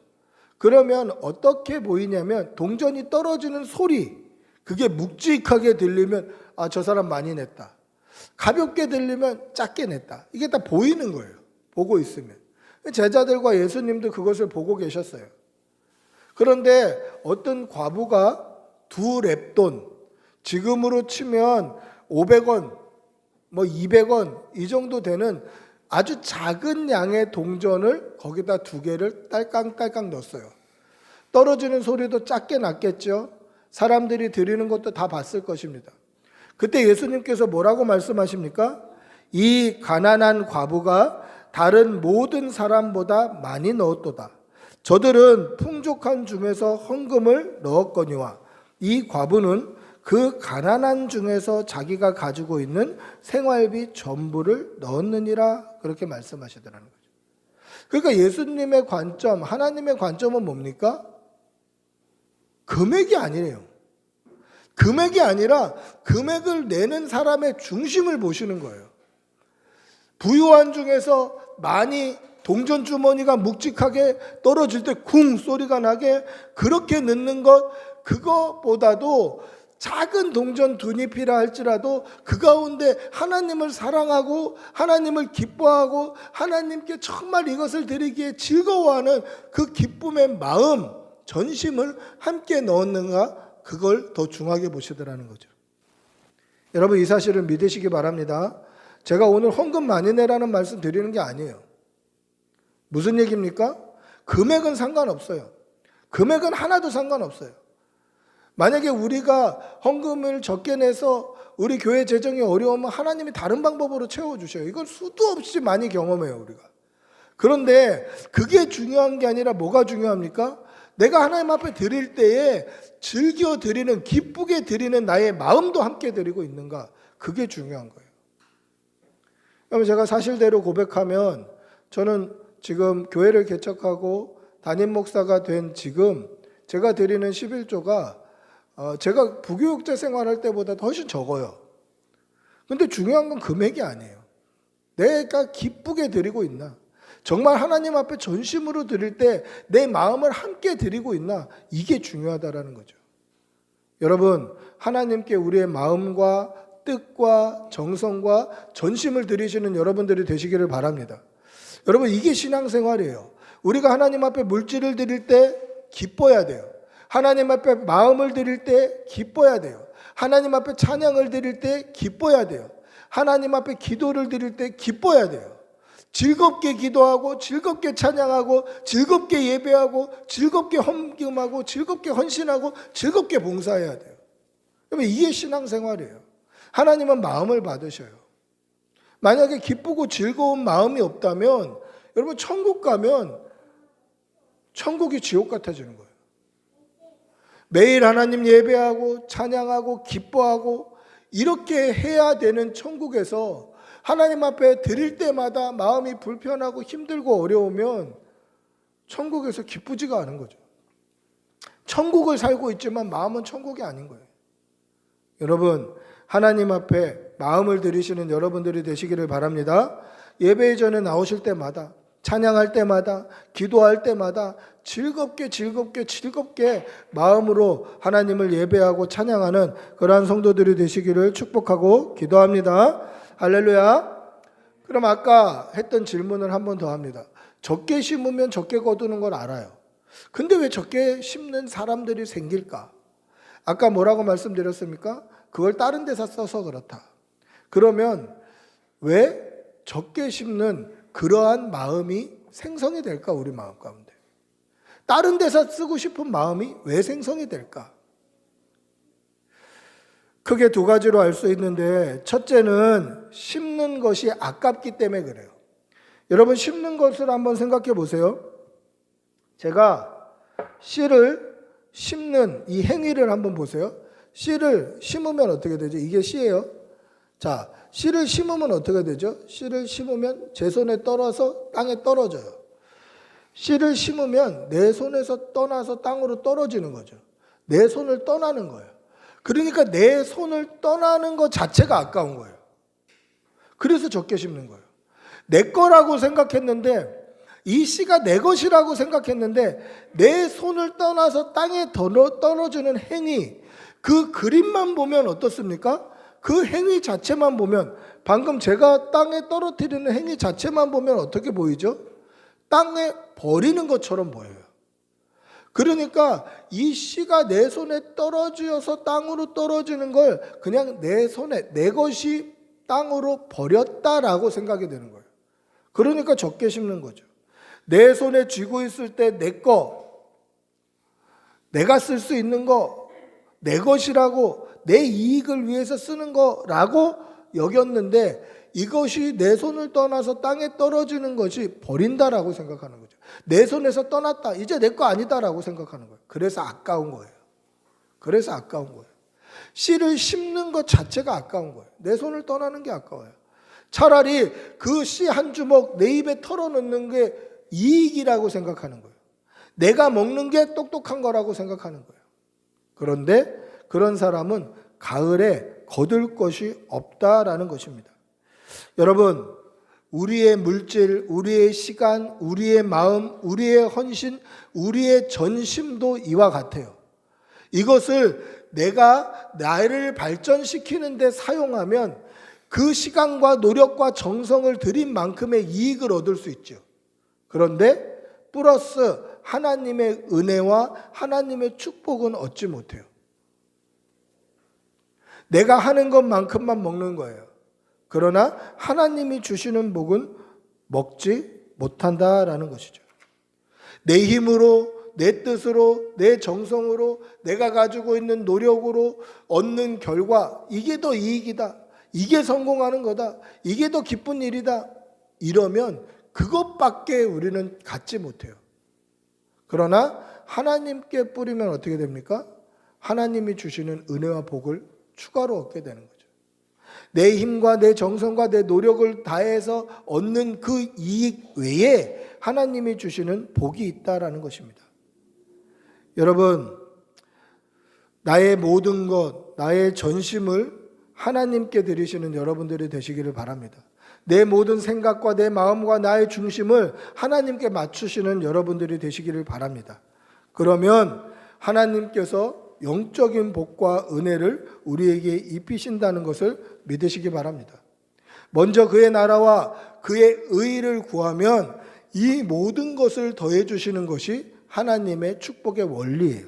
그러면 어떻게 보이냐면 동전이 떨어지는 소리, 그게 묵직하게 들리면 아, 저 사람 많이 냈다. 가볍게 들리면 작게 냈다. 이게 다 보이는 거예요. 보고 있으면. 제자들과 예수님도 그것을 보고 계셨어요. 그런데 어떤 과부가 2렙돈, 지금으로 치면 500원, 뭐 200원 이 정도 되는 아주 작은 양의 동전을 거기다 2개를 딸깍딸깍 넣었어요. 떨어지는 소리도 작게 났겠죠. 사람들이 드리는 것도 다 봤을 것입니다. 그때 예수님께서 뭐라고 말씀하십니까? 이 가난한 과부가 다른 모든 사람보다 많이 넣었도다. 저들은 풍족한 중에서 헌금을 넣었거니와 이 과부는 그 가난한 중에서 자기가 가지고 있는 생활비 전부를 넣었느니라 그렇게 말씀하시더라는 거죠. 그러니까 예수님의 관점, 하나님의 관점은 뭡니까? 금액이 아니래요. 금액이 아니라 금액을 내는 사람의 중심을 보시는 거예요. 부유한 중에서 많이 동전 주머니가 묵직하게 떨어질 때 쿵 소리가 나게 그렇게 넣는 것, 그거보다도 작은 동전 2잎이라 할지라도 그 가운데 하나님을 사랑하고 하나님을 기뻐하고 하나님께 정말 이것을 드리기에 즐거워하는 그 기쁨의 마음, 전심을 함께 넣었는가, 그걸 더 중하게 보시더라는 거죠. 여러분, 이 사실을 믿으시기 바랍니다. 제가 오늘 헌금 많이 내라는 말씀 드리는 게 아니에요. 무슨 얘기입니까? 금액은 상관없어요. 금액은 하나도 상관없어요. 만약에 우리가 헌금을 적게 내서 우리 교회 재정이 어려우면 하나님이 다른 방법으로 채워주셔요. 이걸 수도 없이 많이 경험해요, 우리가. 그런데 그게 중요한 게 아니라 뭐가 중요합니까? 내가 하나님 앞에 드릴 때에 즐겨 드리는, 기쁘게 드리는 나의 마음도 함께 드리고 있는가? 그게 중요한 거예요. 그러면 제가 사실대로 고백하면 저는 지금 교회를 개척하고 담임 목사가 된 지금 제가 드리는 11조가 제가 부교육자 생활할 때보다 훨씬 적어요. 근데 중요한 건 금액이 아니에요. 내가 기쁘게 드리고 있나? 정말 하나님 앞에 전심으로 드릴 때 내 마음을 함께 드리고 있나? 이게 중요하다라는 거죠. 여러분, 하나님께 우리의 마음과 뜻과 정성과 전심을 드리시는 여러분들이 되시기를 바랍니다. 여러분, 이게 신앙생활이에요. 우리가 하나님 앞에 물질을 드릴 때 기뻐야 돼요. 하나님 앞에 마음을 드릴 때 기뻐야 돼요. 하나님 앞에 찬양을 드릴 때 기뻐야 돼요. 하나님 앞에 기도를 드릴 때 기뻐야 돼요. 즐겁게 기도하고 즐겁게 찬양하고 즐겁게 예배하고 즐겁게 헌금하고 즐겁게 헌신하고 즐겁게 봉사해야 돼요. 여러분, 이게 신앙생활이에요. 하나님은 마음을 받으셔요. 만약에 기쁘고 즐거운 마음이 없다면 여러분, 천국 가면 천국이 지옥 같아지는 거예요. 매일 하나님 예배하고 찬양하고 기뻐하고 이렇게 해야 되는 천국에서 하나님 앞에 드릴 때마다 마음이 불편하고 힘들고 어려우면 천국에서 기쁘지가 않은 거죠. 천국을 살고 있지만 마음은 천국이 아닌 거예요. 여러분, 하나님 앞에 마음을 들이시는 여러분들이 되시기를 바랍니다. 예배 전에 나오실 때마다, 찬양할 때마다, 기도할 때마다 즐겁게 마음으로 하나님을 예배하고 찬양하는 그러한 성도들이 되시기를 축복하고 기도합니다. 할렐루야. 그럼 아까 했던 질문을 한 번 더 합니다. 적게 심으면 적게 거두는 걸 알아요. 근데 왜 적게 심는 사람들이 생길까? 아까 뭐라고 말씀드렸습니까? 그걸 다른 데서 써서 그렇다. 그러면 왜 적게 심는 그러한 마음이 생성이 될까? 우리 마음 가운데. 다른 데서 쓰고 싶은 마음이 왜 생성이 될까? 크게 두 가지로 알 수 있는데, 첫째는 심는 것이 아깝기 때문에 그래요. 여러분, 심는 것을 한번 생각해 보세요. 제가 씨를 심는 이 행위를 한번 보세요. 씨를 심으면 어떻게 되죠? 이게 씨예요. 자, 씨를 심으면 어떻게 되죠? 씨를 심으면 제 손에 떨어서 땅에 떨어져요. 씨를 심으면 내 손에서 떠나서 땅으로 떨어지는 거죠. 내 손을 떠나는 거예요. 그러니까 내 손을 떠나는 것 자체가 아까운 거예요. 그래서 적게 심는 거예요. 내 거라고 생각했는데, 이 씨가 내 것이라고 생각했는데 내 손을 떠나서 땅에 떨어지는 행위, 그 그림만 보면 어떻습니까? 그 행위 자체만 보면, 방금 제가 땅에 떨어뜨리는 행위 자체만 보면 어떻게 보이죠? 땅에 버리는 것처럼 보여요. 그러니까 이 씨가 내 손에 떨어져서 땅으로 떨어지는 걸 그냥 내 손에, 내 것이 땅으로 버렸다라고 생각이 되는 거예요. 그러니까 적게 심는 거죠. 내 손에 쥐고 있을 때 내 거, 내가 쓸 수 있는 거, 내 것이라고, 내 이익을 위해서 쓰는 거라고 여겼는데, 이것이 내 손을 떠나서 땅에 떨어지는 것이 버린다라고 생각하는 거죠. 내 손에서 떠났다, 이제 내 거 아니다라고 생각하는 거예요. 그래서 아까운 거예요. 그래서 아까운 거예요. 씨를 심는 것 자체가 아까운 거예요. 내 손을 떠나는 게 아까워요. 차라리 그 씨 한 주먹 내 입에 털어넣는 게 이익이라고 생각하는 거예요. 내가 먹는 게 똑똑한 거라고 생각하는 거예요. 그런데 그런 사람은 가을에 거둘 것이 없다라는 것입니다. 여러분, 우리의 물질, 우리의 시간, 우리의 마음, 우리의 헌신, 우리의 전심도 이와 같아요. 이것을 내가 나를 발전시키는 데 사용하면 그 시간과 노력과 정성을 들인 만큼의 이익을 얻을 수 있죠. 그런데 플러스 하나님의 은혜와 하나님의 축복은 얻지 못해요. 내가 하는 것만큼만 먹는 거예요. 그러나 하나님이 주시는 복은 먹지 못한다라는 것이죠. 내 힘으로, 내 뜻으로, 내 정성으로, 내가 가지고 있는 노력으로 얻는 결과, 이게 더 이익이다, 이게 성공하는 거다, 이게 더 기쁜 일이다, 이러면 그것밖에 우리는 갖지 못해요. 그러나 하나님께 뿌리면 어떻게 됩니까? 하나님이 주시는 은혜와 복을 추가로 얻게 되는 거죠. 내 힘과 내 정성과 내 노력을 다해서 얻는 그 이익 외에 하나님이 주시는 복이 있다라는 것입니다. 여러분, 나의 모든 것, 나의 전심을 하나님께 드리시는 여러분들이 되시기를 바랍니다. 내 모든 생각과 내 마음과 나의 중심을 하나님께 맞추시는 여러분들이 되시기를 바랍니다. 그러면 하나님께서 영적인 복과 은혜를 우리에게 입히신다는 것을 믿으시기 바랍니다. 먼저 그의 나라와 그의 의를 구하면 이 모든 것을 더해 주시는 것이 하나님의 축복의 원리예요.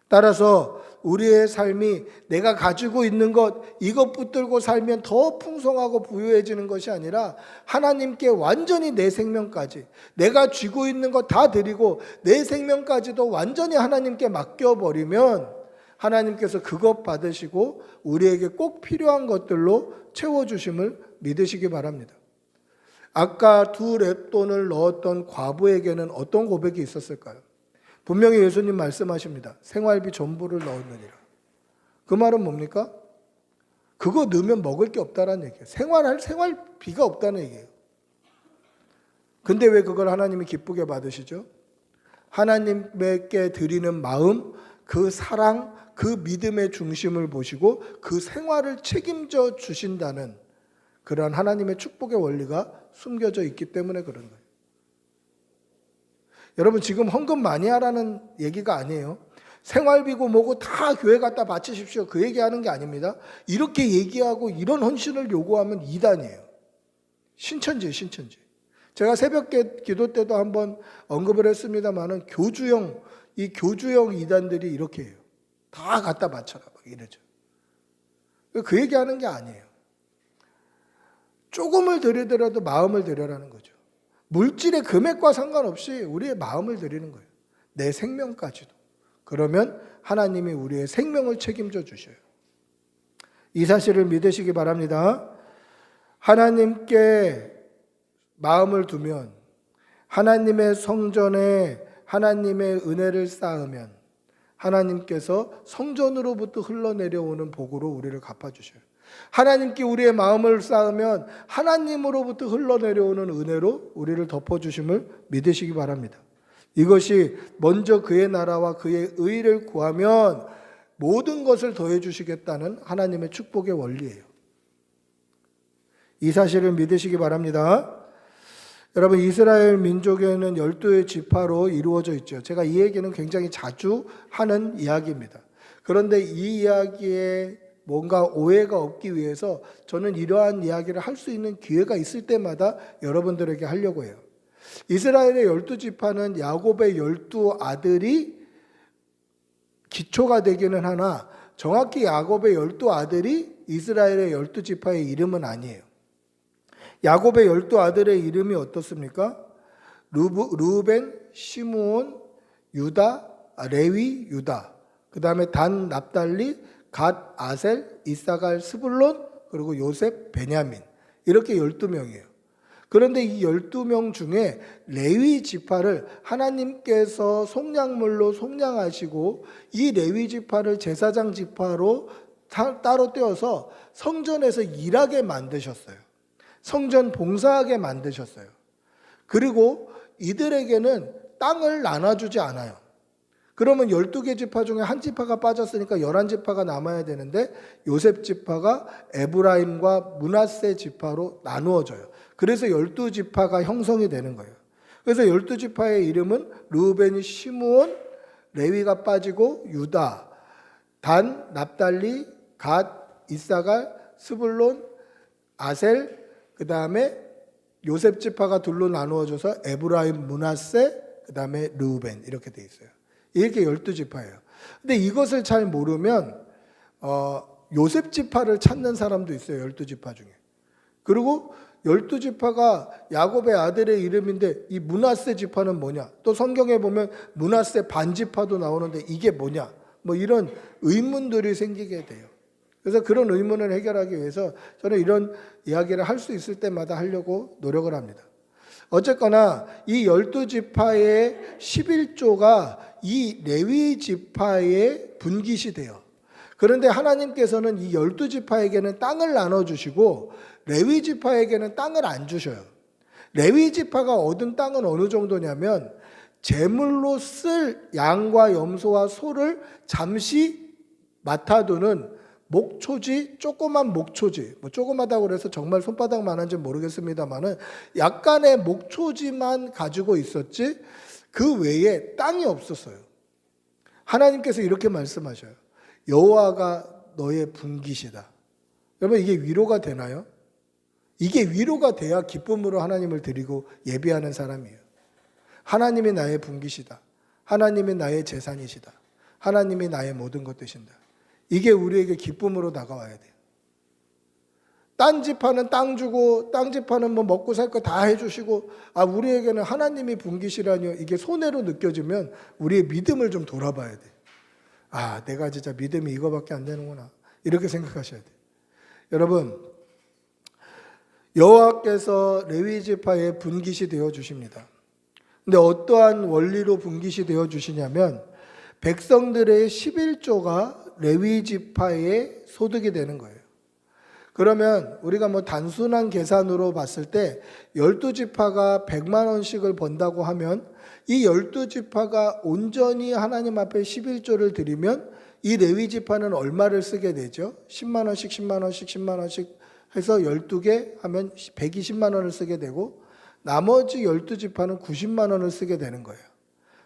따라서 우리의 삶이 내가 가지고 있는 것, 이것 붙들고 살면 더 풍성하고 부유해지는 것이 아니라 하나님께 완전히 내 생명까지, 내가 쥐고 있는 것 다 드리고 내 생명까지도 완전히 하나님께 맡겨버리면 하나님께서 그것 받으시고 우리에게 꼭 필요한 것들로 채워주심을 믿으시기 바랍니다. 아까 2 렙돈을 넣었던 과부에게는 어떤 고백이 있었을까요? 분명히 예수님 말씀하십니다. 생활비 전부를 넣었느니라. 그 말은 뭡니까? 그거 넣으면 먹을 게 없다는 얘기예요. 생활비가 없다는 얘기예요. 근데 왜 그걸 하나님이 기쁘게 받으시죠? 하나님께 드리는 마음, 그 사랑, 그 믿음의 중심을 보시고 그 생활을 책임져 주신다는 그러한 하나님의 축복의 원리가 숨겨져 있기 때문에 그런 거예요. 여러분, 지금 헌금 많이 하라는 얘기가 아니에요. 생활비고 뭐고 다 교회 갖다 바치십시오. 그 얘기하는 게 아닙니다. 이렇게 얘기하고 이런 헌신을 요구하면 이단이에요. 신천지예요, 신천지. 제가 새벽 기도 때도 한번 언급을 했습니다만은 이 교주형 이단들이 이렇게 해요. 다 갖다 바쳐라 막 이러죠. 그 얘기하는 게 아니에요. 조금을 드리더라도 마음을 드려라는 거죠. 물질의 금액과 상관없이 우리의 마음을 드리는 거예요. 내 생명까지도. 그러면 하나님이 우리의 생명을 책임져 주셔요. 이 사실을 믿으시기 바랍니다. 하나님께 마음을 두면, 하나님의 성전에 하나님의 은혜를 쌓으면 하나님께서 성전으로부터 흘러내려오는 복으로 우리를 갚아주셔요. 하나님께 우리의 마음을 쌓으면 하나님으로부터 흘러내려오는 은혜로 우리를 덮어주심을 믿으시기 바랍니다. 이것이 먼저 그의 나라와 그의 의를 구하면 모든 것을 더해 주시겠다는 하나님의 축복의 원리예요. 이 사실을 믿으시기 바랍니다. 여러분, 이스라엘 민족에는 12의 지파로 이루어져 있죠. 제가 이 얘기는 굉장히 자주 하는 이야기입니다. 그런데 이 이야기에 뭔가 오해가 없기 위해서 저는 이러한 이야기를 할 수 있는 기회가 있을 때마다 여러분들에게 하려고 해요. 이스라엘의 12지파는 야곱의 12아들이 기초가 되기는 하나 정확히 야곱의 12아들이 이스라엘의 12지파의 이름은 아니에요. 야곱의 12아들의 이름이 어떻습니까? 르우벤, 시므온, 유다, 레위, 유다. 그 다음에 단, 납달리, 갓, 아셀, 이사갈, 스불론, 그리고 요셉, 베냐민. 이렇게 12명이에요. 그런데 이 12명 중에 레위 지파를 하나님께서 속량물로 속량하시고 이 레위 지파를 제사장 지파로 따로 떼어서 성전에서 일하게 만드셨어요. 성전 봉사하게 만드셨어요. 그리고 이들에게는 땅을 나눠주지 않아요. 그러면 12개 지파 중에 한 지파가 빠졌으니까 11지파가 남아야 되는데 요셉 지파가 에브라임과 므낫세 지파로 나누어져요. 그래서 12지파가 형성이 되는 거예요. 그래서 12지파의 이름은 르우벤, 시므온, 레위가 빠지고 유다, 단, 납달리, 갓, 이사갈, 스불론, 아셀, 그 다음에 요셉 지파가 둘로 나누어져서 에브라임, 므낫세, 그 다음에 르우벤 이렇게 돼 있어요. 이렇게 12지파예요. 근데 이것을 잘 모르면 요셉 지파를 찾는 사람도 있어요. 12지파 중에. 그리고 12지파가 야곱의 아들의 이름인데 이 므낫세 지파는 뭐냐? 또 성경에 보면 므낫세 반지파도 나오는데 이게 뭐냐? 뭐 이런 의문들이 생기게 돼요. 그래서 그런 의문을 해결하기 위해서 저는 이런 이야기를 할 수 있을 때마다 하려고 노력을 합니다. 어쨌거나 이 12지파의 11조가 이 레위 지파에 분깃이 돼요. 그런데 하나님께서는 이 12지파에게는 땅을 나눠주시고 레위 지파에게는 땅을 안 주셔요. 레위 지파가 얻은 땅은 어느 정도냐면 제물로 쓸 양과 염소와 소를 잠시 맡아두는 목초지, 조그만 목초지, 뭐 조그마다고 그래서 정말 손바닥만한지 모르겠습니다만은 약간의 목초지만 가지고 있었지 그 외에 땅이 없었어요. 하나님께서 이렇게 말씀하셔요. 여호와가 너의 분깃이다. 여러분 이게 위로가 되나요? 이게 위로가 돼야 기쁨으로 하나님을 드리고 예배하는 사람이에요. 하나님이 나의 분깃이다. 하나님이 나의 재산이시다. 하나님이 나의 모든 것 되신다. 이게 우리에게 기쁨으로 다가와야 돼요. 딴 집하는 땅 주고 땅 집하는 뭐 먹고 살 거 다 해주시고 우리에게는 하나님이 분깃이라뇨. 이게 손해로 느껴지면 우리의 믿음을 좀 돌아봐야 돼요. 내가 진짜 믿음이 이거밖에 안 되는구나. 이렇게 생각하셔야 돼요. 여러분 여호와께서 레위 지파의 분깃이 되어 주십니다. 근데 어떠한 원리로 분깃이 되어 주시냐면 백성들의 11조가 레위 지파의 소득이 되는 거예요. 그러면 우리가 뭐 단순한 계산으로 봤을 때 12지파가 100만 원씩을 번다고 하면 이 12지파가 온전히 하나님 앞에 11조를 드리면 이 레위 지파는 얼마를 쓰게 되죠? 10만 원씩 10만 원씩 10만 원씩 해서 12개 하면 120만 원을 쓰게 되고 나머지 12지파는 90만 원을 쓰게 되는 거예요.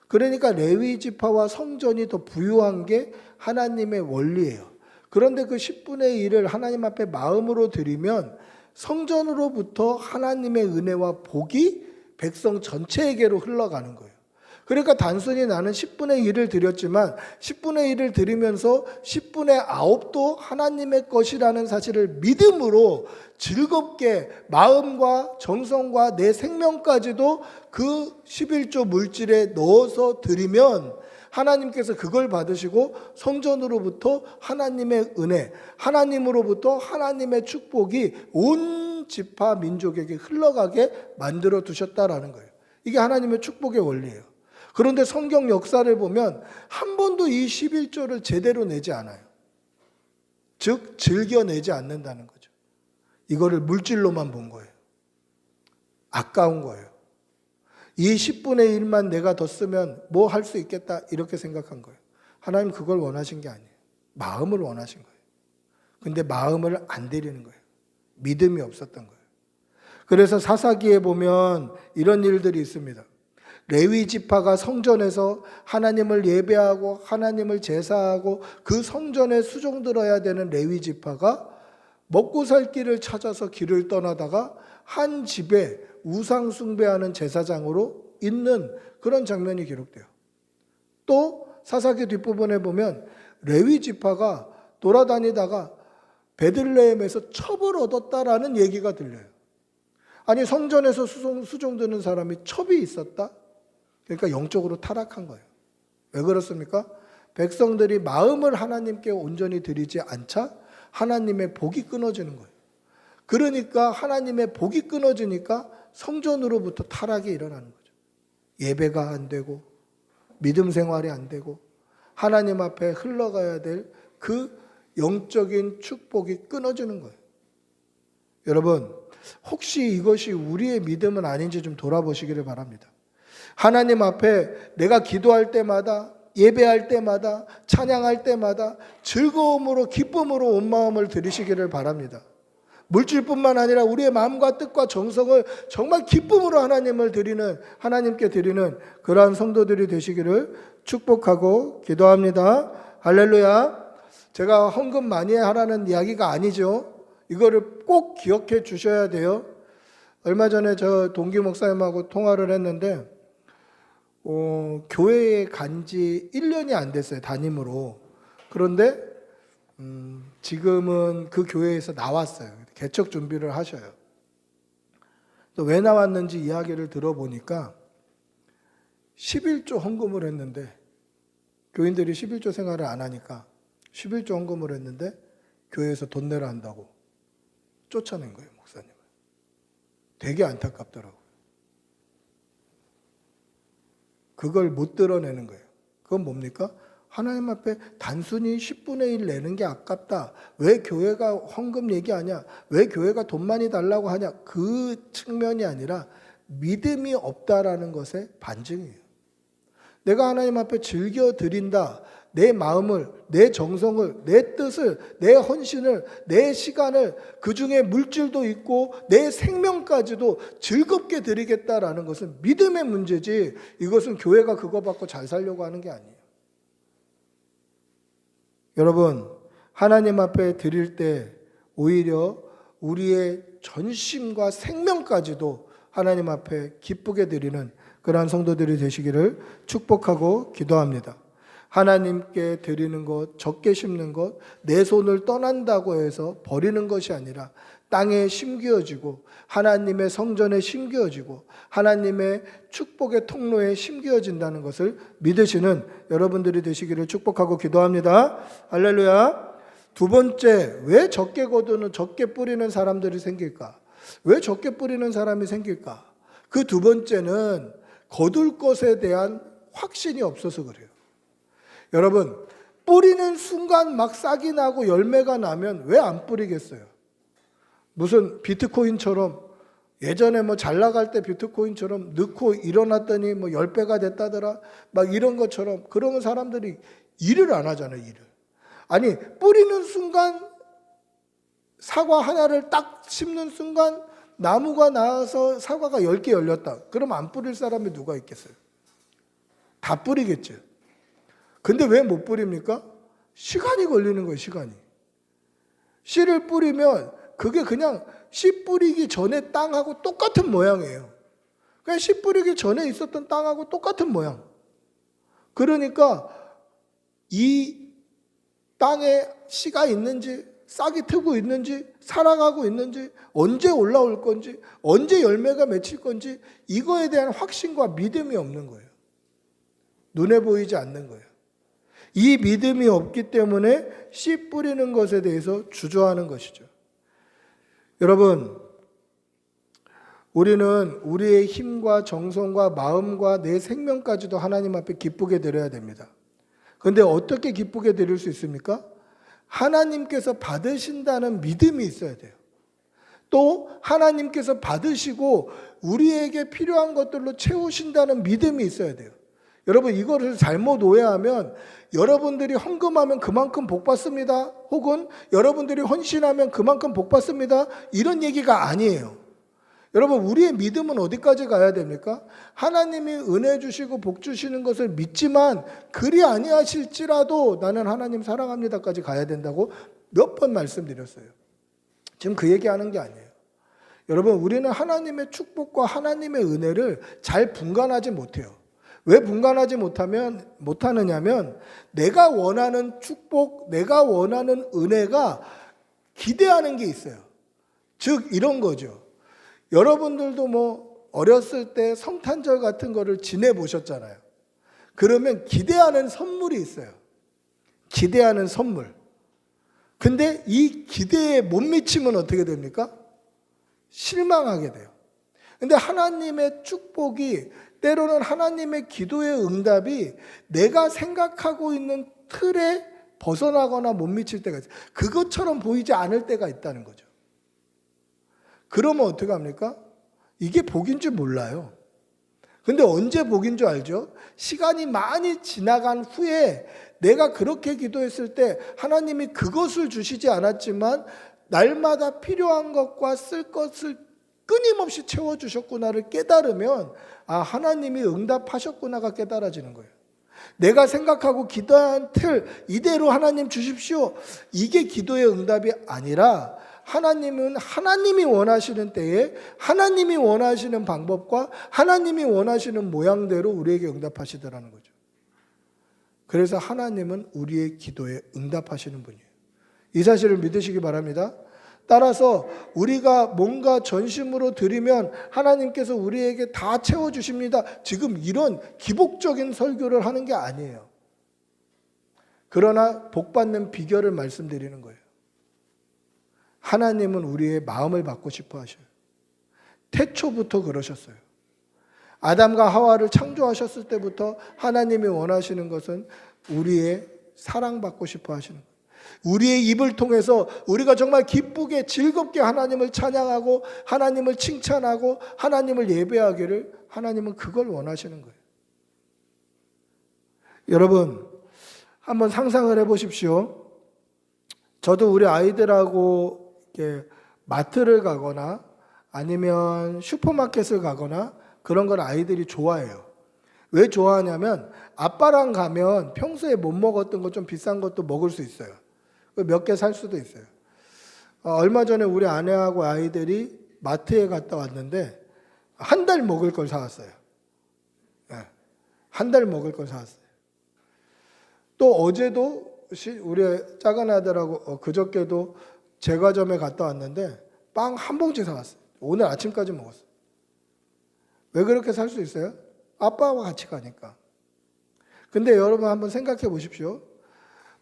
그러니까 레위 지파와 성전이 더 부유한 게 하나님의 원리예요. 그런데 그 10분의 1을 하나님 앞에 마음으로 드리면 성전으로부터 하나님의 은혜와 복이 백성 전체에게로 흘러가는 거예요. 그러니까 단순히 나는 10분의 1을 드렸지만 10분의 1을 드리면서 10분의 9도 하나님의 것이라는 사실을 믿음으로 즐겁게 마음과 정성과 내 생명까지도 그 11조 물질에 넣어서 드리면 하나님께서 그걸 받으시고 성전으로부터 하나님의 은혜, 하나님으로부터 하나님의 축복이 온 지파 민족에게 흘러가게 만들어 두셨다라는 거예요. 이게 하나님의 축복의 원리예요. 그런데 성경 역사를 보면 한 번도 이 11조를 제대로 내지 않아요. 즉 즐겨내지 않는다는 거죠. 이거를 물질로만 본 거예요. 아까운 거예요. 이 10분의 1만 내가 더 쓰면 뭐 할 수 있겠다 이렇게 생각한 거예요. 하나님 그걸 원하신 게 아니에요. 마음을 원하신 거예요. 근데 마음을 안 드리는 거예요. 믿음이 없었던 거예요. 그래서 사사기에 보면 이런 일들이 있습니다. 레위 지파가 성전에서 하나님을 예배하고 하나님을 제사하고 그 성전에 수종들어야 되는 레위 지파가 먹고 살 길을 찾아서 길을 떠나다가 한 집에 우상 숭배하는 제사장으로 있는 그런 장면이 기록돼요. 또 사사기 뒷부분에 보면 레위 지파가 돌아다니다가 베들레헴에서 첩을 얻었다라는 얘기가 들려요. 아니 성전에서 수종드는 사람이 첩이 있었다? 그러니까 영적으로 타락한 거예요. 왜 그렇습니까? 백성들이 마음을 하나님께 온전히 드리지 않자 하나님의 복이 끊어지는 거예요. 그러니까 하나님의 복이 끊어지니까 성전으로부터 타락이 일어나는 거죠. 예배가 안 되고 믿음 생활이 안 되고 하나님 앞에 흘러가야 될 그 영적인 축복이 끊어지는 거예요. 여러분 혹시 이것이 우리의 믿음은 아닌지 좀 돌아보시기를 바랍니다. 하나님 앞에 내가 기도할 때마다 예배할 때마다 찬양할 때마다 즐거움으로 기쁨으로 온 마음을 드리시기를 바랍니다. 물질뿐만 아니라 우리의 마음과 뜻과 정성을 정말 기쁨으로 하나님께 드리는 그러한 성도들이 되시기를 축복하고 기도합니다. 할렐루야. 제가 헌금 많이 하라는 이야기가 아니죠. 이거를 꼭 기억해 주셔야 돼요. 얼마 전에 저 동기 목사님하고 통화를 했는데 교회에 간 지 1년이 안 됐어요. 담임으로. 그런데 지금은 그 교회에서 나왔어요. 개척 준비를 하셔요. 또 왜 나왔는지 이야기를 들어보니까 11조 헌금을 했는데 교인들이 11조 생활을 안 하니까 11조 헌금을 했는데 교회에서 돈 내라 한다고 쫓아낸 거예요. 목사님을. 되게 안타깝더라고요. 그걸 못 드러내는 거예요. 그건 뭡니까? 하나님 앞에 단순히 10분의 1 내는 게 아깝다. 왜 교회가 헌금 얘기하냐? 왜 교회가 돈 많이 달라고 하냐? 그 측면이 아니라 믿음이 없다라는 것의 반증이에요. 내가 하나님 앞에 즐겨 드린다. 내 마음을, 내 정성을, 내 뜻을, 내 헌신을, 내 시간을, 그 중에 물질도 있고 내 생명까지도 즐겁게 드리겠다라는 것은 믿음의 문제지, 이것은 교회가 그거 받고 잘 살려고 하는 게 아니에요. 여러분, 하나님 앞에 드릴 때 오히려 우리의 전심과 생명까지도 하나님 앞에 기쁘게 드리는 그러한 성도들이 되시기를 축복하고 기도합니다. 하나님께 드리는 것, 적게 심는 것, 내 손을 떠난다고 해서 버리는 것이 아니라 땅에 심겨지고 하나님의 성전에 심겨지고 하나님의 축복의 통로에 심겨진다는 것을 믿으시는 여러분들이 되시기를 축복하고 기도합니다. 할렐루야. 두 번째, 왜 적게 거두는, 적게 뿌리는 사람들이 생길까? 왜 적게 뿌리는 사람이 생길까? 그 두 번째는 거둘 것에 대한 확신이 없어서 그래요. 여러분, 뿌리는 순간 막 싹이 나고 열매가 나면 왜 안 뿌리겠어요? 무슨 비트코인처럼 예전에 뭐 잘 나갈 때 비트코인처럼 넣고 일어났더니 뭐 10배가 됐다더라 막 이런 것처럼, 그러면 사람들이 일을 안 하잖아요. 일을. 아니, 뿌리는 순간 사과 하나를 딱 심는 순간 나무가 나와서 사과가 10개 열렸다. 그럼 안 뿌릴 사람이 누가 있겠어요? 다 뿌리겠죠. 근데 왜 못 뿌립니까? 시간이 걸리는 거예요. 시간이. 씨를 뿌리면 그게 그냥 씨 뿌리기 전에 땅하고 똑같은 모양이에요. 그냥 씨 뿌리기 전에 있었던 땅하고 똑같은 모양. 그러니까 이 땅에 씨가 있는지, 싹이 트고 있는지, 살아가고 있는지, 언제 올라올 건지, 언제 열매가 맺힐 건지, 이거에 대한 확신과 믿음이 없는 거예요. 눈에 보이지 않는 거예요. 이 믿음이 없기 때문에 씨 뿌리는 것에 대해서 주저하는 것이죠. 여러분, 우리는 우리의 힘과 정성과 마음과 내 생명까지도 하나님 앞에 기쁘게 드려야 됩니다. 그런데 어떻게 기쁘게 드릴 수 있습니까? 하나님께서 받으신다는 믿음이 있어야 돼요. 또 하나님께서 받으시고 우리에게 필요한 것들로 채우신다는 믿음이 있어야 돼요. 여러분, 이거를 잘못 오해하면 여러분들이 헌금하면 그만큼 복 받습니다. 혹은 여러분들이 헌신하면 그만큼 복 받습니다. 이런 얘기가 아니에요. 여러분, 우리의 믿음은 어디까지 가야 됩니까? 하나님이 은혜 주시고 복 주시는 것을 믿지만 그리 아니하실지라도 나는 하나님 사랑합니다까지 가야 된다고 몇 번 말씀드렸어요. 지금 그 얘기하는 게 아니에요. 여러분, 우리는 하나님의 축복과 하나님의 은혜를 잘 분간하지 못해요. 왜 분간하지 못하느냐면 내가 원하는 축복, 내가 원하는 은혜가 기대하는 게 있어요. 즉 이런 거죠. 여러분들도 뭐 어렸을 때 성탄절 같은 거를 지내보셨잖아요. 그러면 기대하는 선물이 있어요. 기대하는 선물. 근데 이 기대에 못 미치면 어떻게 됩니까? 실망하게 돼요. 근데 하나님의 축복이, 때로는 하나님의 기도의 응답이 내가 생각하고 있는 틀에 벗어나거나 못 미칠 때가 있어요. 그것처럼 보이지 않을 때가 있다는 거죠. 그러면 어떻게 합니까? 이게 복인 줄 몰라요. 근데 언제 복인 줄 알죠? 시간이 많이 지나간 후에 내가 그렇게 기도했을 때 하나님이 그것을 주시지 않았지만 날마다 필요한 것과 쓸 것을 끊임없이 채워주셨구나를 깨달으면 아, 하나님이 응답하셨구나가 깨달아지는 거예요. 내가 생각하고 기도한 틀 이대로 하나님 주십시오. 이게 기도의 응답이 아니라 하나님은 하나님이 원하시는 때에 하나님이 원하시는 방법과 하나님이 원하시는 모양대로 우리에게 응답하시더라는 거죠. 그래서 하나님은 우리의 기도에 응답하시는 분이에요. 이 사실을 믿으시기 바랍니다. 따라서 우리가 뭔가 전심으로 드리면 하나님께서 우리에게 다 채워주십니다. 지금 이런 기복적인 설교를 하는 게 아니에요. 그러나 복받는 비결을 말씀드리는 거예요. 하나님은 우리의 마음을 받고 싶어 하셔요. 태초부터 그러셨어요. 아담과 하와를 창조하셨을 때부터 하나님이 원하시는 것은 우리의 사랑받고 싶어 하시는 거예요. 우리의 입을 통해서 우리가 정말 기쁘게 즐겁게 하나님을 찬양하고 하나님을 칭찬하고 하나님을 예배하기를 하나님은 그걸 원하시는 거예요. 여러분, 한번 상상을 해보십시오. 저도 우리 아이들하고 이렇게 마트를 가거나 아니면 슈퍼마켓을 가거나 그런 걸 아이들이 좋아해요. 왜 좋아하냐면 아빠랑 가면 평소에 못 먹었던 거 좀 비싼 것도 먹을 수 있어요. 몇 개 살 수도 있어요. 얼마 전에 우리 아내하고 아이들이 마트에 갔다 왔는데 한 달 먹을 걸 사왔어요. 한 달 먹을 걸 사왔어요. 또 어제도 우리 작은 아들하고 그저께도 제과점에 갔다 왔는데 빵 한 봉지 사왔어요. 오늘 아침까지 먹었어요. 왜 그렇게 살 수 있어요? 아빠와 같이 가니까. 근데 여러분 한번 생각해 보십시오.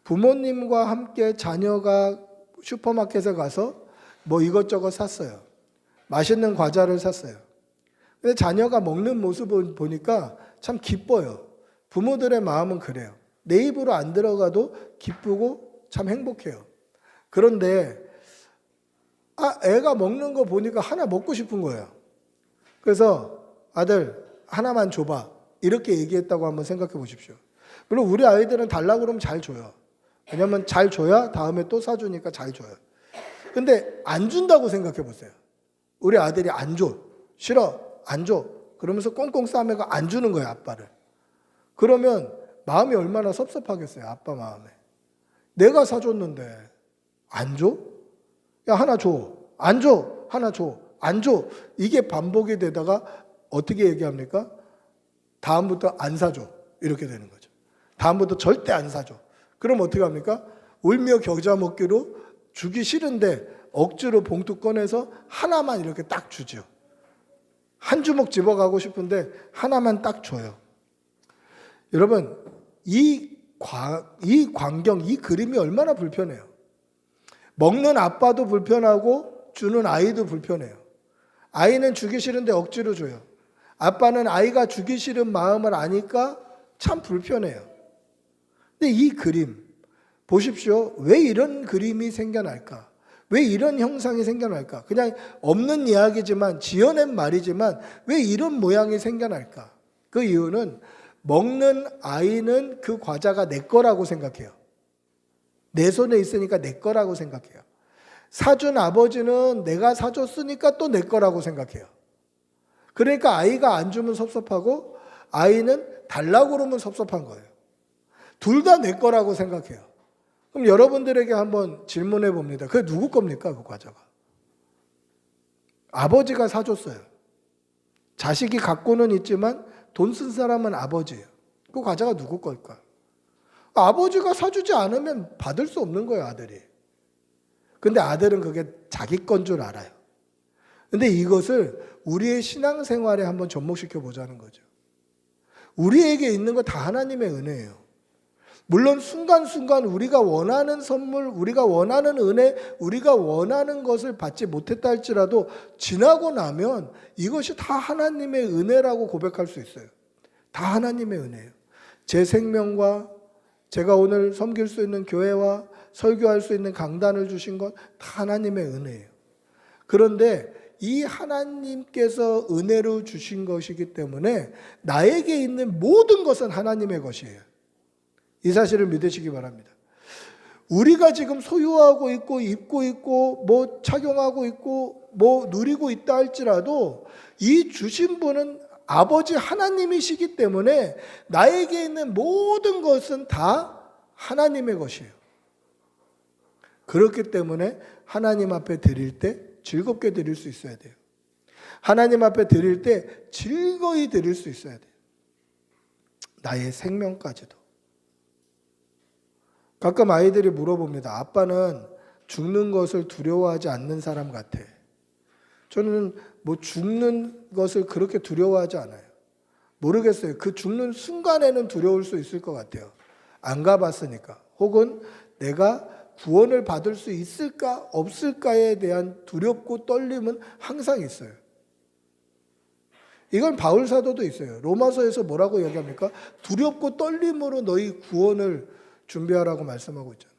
부모님과 함께 자녀가 슈퍼마켓에 가서 뭐 이것저것 샀어요. 맛있는 과자를 샀어요. 근데 자녀가 먹는 모습을 보니까 참 기뻐요. 부모들의 마음은 그래요. 내 입으로 안 들어가도 기쁘고 참 행복해요. 그런데 애가 먹는 거 보니까 하나 먹고 싶은 거예요. 그래서 아들 하나만 줘봐 이렇게 얘기했다고 한번 생각해 보십시오. 물론 우리 아이들은 달라고 그러면 잘 줘요. 왜냐하면 잘 줘야 다음에 또 사주니까 잘 줘요. 근데 안 준다고 생각해 보세요. 우리 아들이 안 줘. 싫어. 안 줘. 그러면서 꽁꽁 싸매가 안 주는 거예요, 아빠를. 그러면 마음이 얼마나 섭섭하겠어요, 아빠 마음에. 내가 사줬는데 안 줘? 야, 하나 줘. 안 줘. 하나 줘. 안 줘. 이게 반복이 되다가 어떻게 얘기합니까? 다음부터 안 사줘. 이렇게 되는 거죠. 다음부터 절대 안 사줘. 그럼 어떻게 합니까? 울며 겨자 먹기로 주기 싫은데 억지로 봉투 꺼내서 하나만 이렇게 딱 주죠. 한 주먹 집어가고 싶은데 하나만 딱 줘요. 여러분, 이 광경, 이 그림이 얼마나 불편해요. 먹는 아빠도 불편하고 주는 아이도 불편해요. 아이는 주기 싫은데 억지로 줘요. 아빠는 아이가 주기 싫은 마음을 아니까 참 불편해요. 근데 이 그림 보십시오. 왜 이런 그림이 생겨날까? 왜 이런 형상이 생겨날까? 그냥 없는 이야기지만 지어낸 말이지만 왜 이런 모양이 생겨날까? 그 이유는 먹는 아이는 그 과자가 내 거라고 생각해요. 내 손에 있으니까 내 거라고 생각해요. 사준 아버지는 내가 사줬으니까 또 내 거라고 생각해요. 그러니까 아이가 안 주면 섭섭하고 아이는 달라고 그러면 섭섭한 거예요. 둘 다 내 거라고 생각해요. 그럼 여러분들에게 한번 질문해 봅니다. 그게 누구 겁니까, 그 과자가? 아버지가 사줬어요. 자식이 갖고는 있지만 돈 쓴 사람은 아버지예요. 그 과자가 누구 걸까? 아버지가 사주지 않으면 받을 수 없는 거예요, 아들이. 근데 아들은 그게 자기 건 줄 알아요. 근데 이것을 우리의 신앙생활에 한번 접목시켜 보자는 거죠. 우리에게 있는 거 다 하나님의 은혜예요. 물론 순간순간 우리가 원하는 선물, 우리가 원하는 은혜, 우리가 원하는 것을 받지 못했다 할지라도 지나고 나면 이것이 다 하나님의 은혜라고 고백할 수 있어요. 다 하나님의 은혜예요. 제 생명과 제가 오늘 섬길 수 있는 교회와 설교할 수 있는 강단을 주신 것 다 하나님의 은혜예요. 그런데 이 하나님께서 은혜로 주신 것이기 때문에 나에게 있는 모든 것은 하나님의 것이에요. 이 사실을 믿으시기 바랍니다. 우리가 지금 소유하고 있고 입고 있고 뭐 착용하고 있고 뭐 누리고 있다 할지라도 이 주신 분은 아버지 하나님이시기 때문에 나에게 있는 모든 것은 다 하나님의 것이에요. 그렇기 때문에 하나님 앞에 드릴 때 즐겁게 드릴 수 있어야 돼요. 하나님 앞에 드릴 때 즐거이 드릴 수 있어야 돼요. 나의 생명까지도. 가끔 아이들이 물어봅니다. 아빠는 죽는 것을 두려워하지 않는 사람 같아. 저는 뭐 죽는 것을 그렇게 두려워하지 않아요. 모르겠어요. 그 죽는 순간에는 두려울 수 있을 것 같아요. 안 가봤으니까. 혹은 내가 구원을 받을 수 있을까 없을까에 대한 두렵고 떨림은 항상 있어요. 이건 바울 사도도 있어요. 로마서에서 뭐라고 얘기합니까? 두렵고 떨림으로 너희 구원을 준비하라고 말씀하고 있잖아요.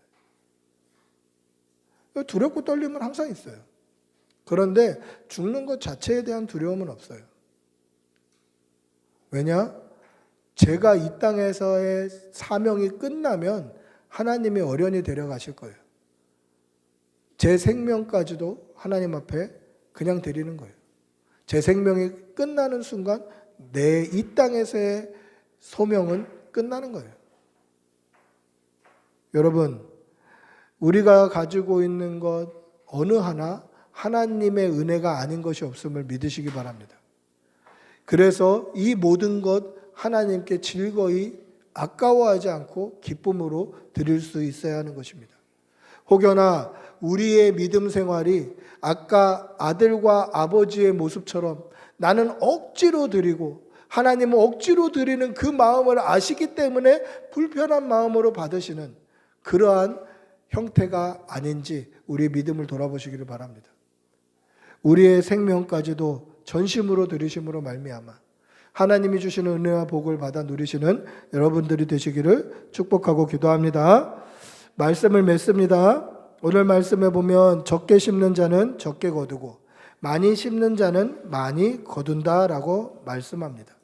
두렵고 떨림은 항상 있어요. 그런데 죽는 것 자체에 대한 두려움은 없어요. 왜냐? 제가 이 땅에서의 사명이 끝나면 하나님이 어련히 데려가실 거예요. 제 생명까지도 하나님 앞에 그냥 드리는 거예요. 제 생명이 끝나는 순간 내 이 땅에서의 소명은 끝나는 거예요. 여러분, 우리가 가지고 있는 것 어느 하나 하나님의 은혜가 아닌 것이 없음을 믿으시기 바랍니다. 그래서 이 모든 것 하나님께 즐거이 아까워하지 않고 기쁨으로 드릴 수 있어야 하는 것입니다. 혹여나 우리의 믿음 생활이 아까 아들과 아버지의 모습처럼 나는 억지로 드리고 하나님은 억지로 드리는 그 마음을 아시기 때문에 불편한 마음으로 받으시는 그러한 형태가 아닌지 우리의 믿음을 돌아보시기를 바랍니다. 우리의 생명까지도 전심으로 드리심으로 말미암아 하나님이 주시는 은혜와 복을 받아 누리시는 여러분들이 되시기를 축복하고 기도합니다. 말씀을 맺습니다. 오늘 말씀에 보면 적게 심는 자는 적게 거두고 많이 심는 자는 많이 거둔다라고 말씀합니다.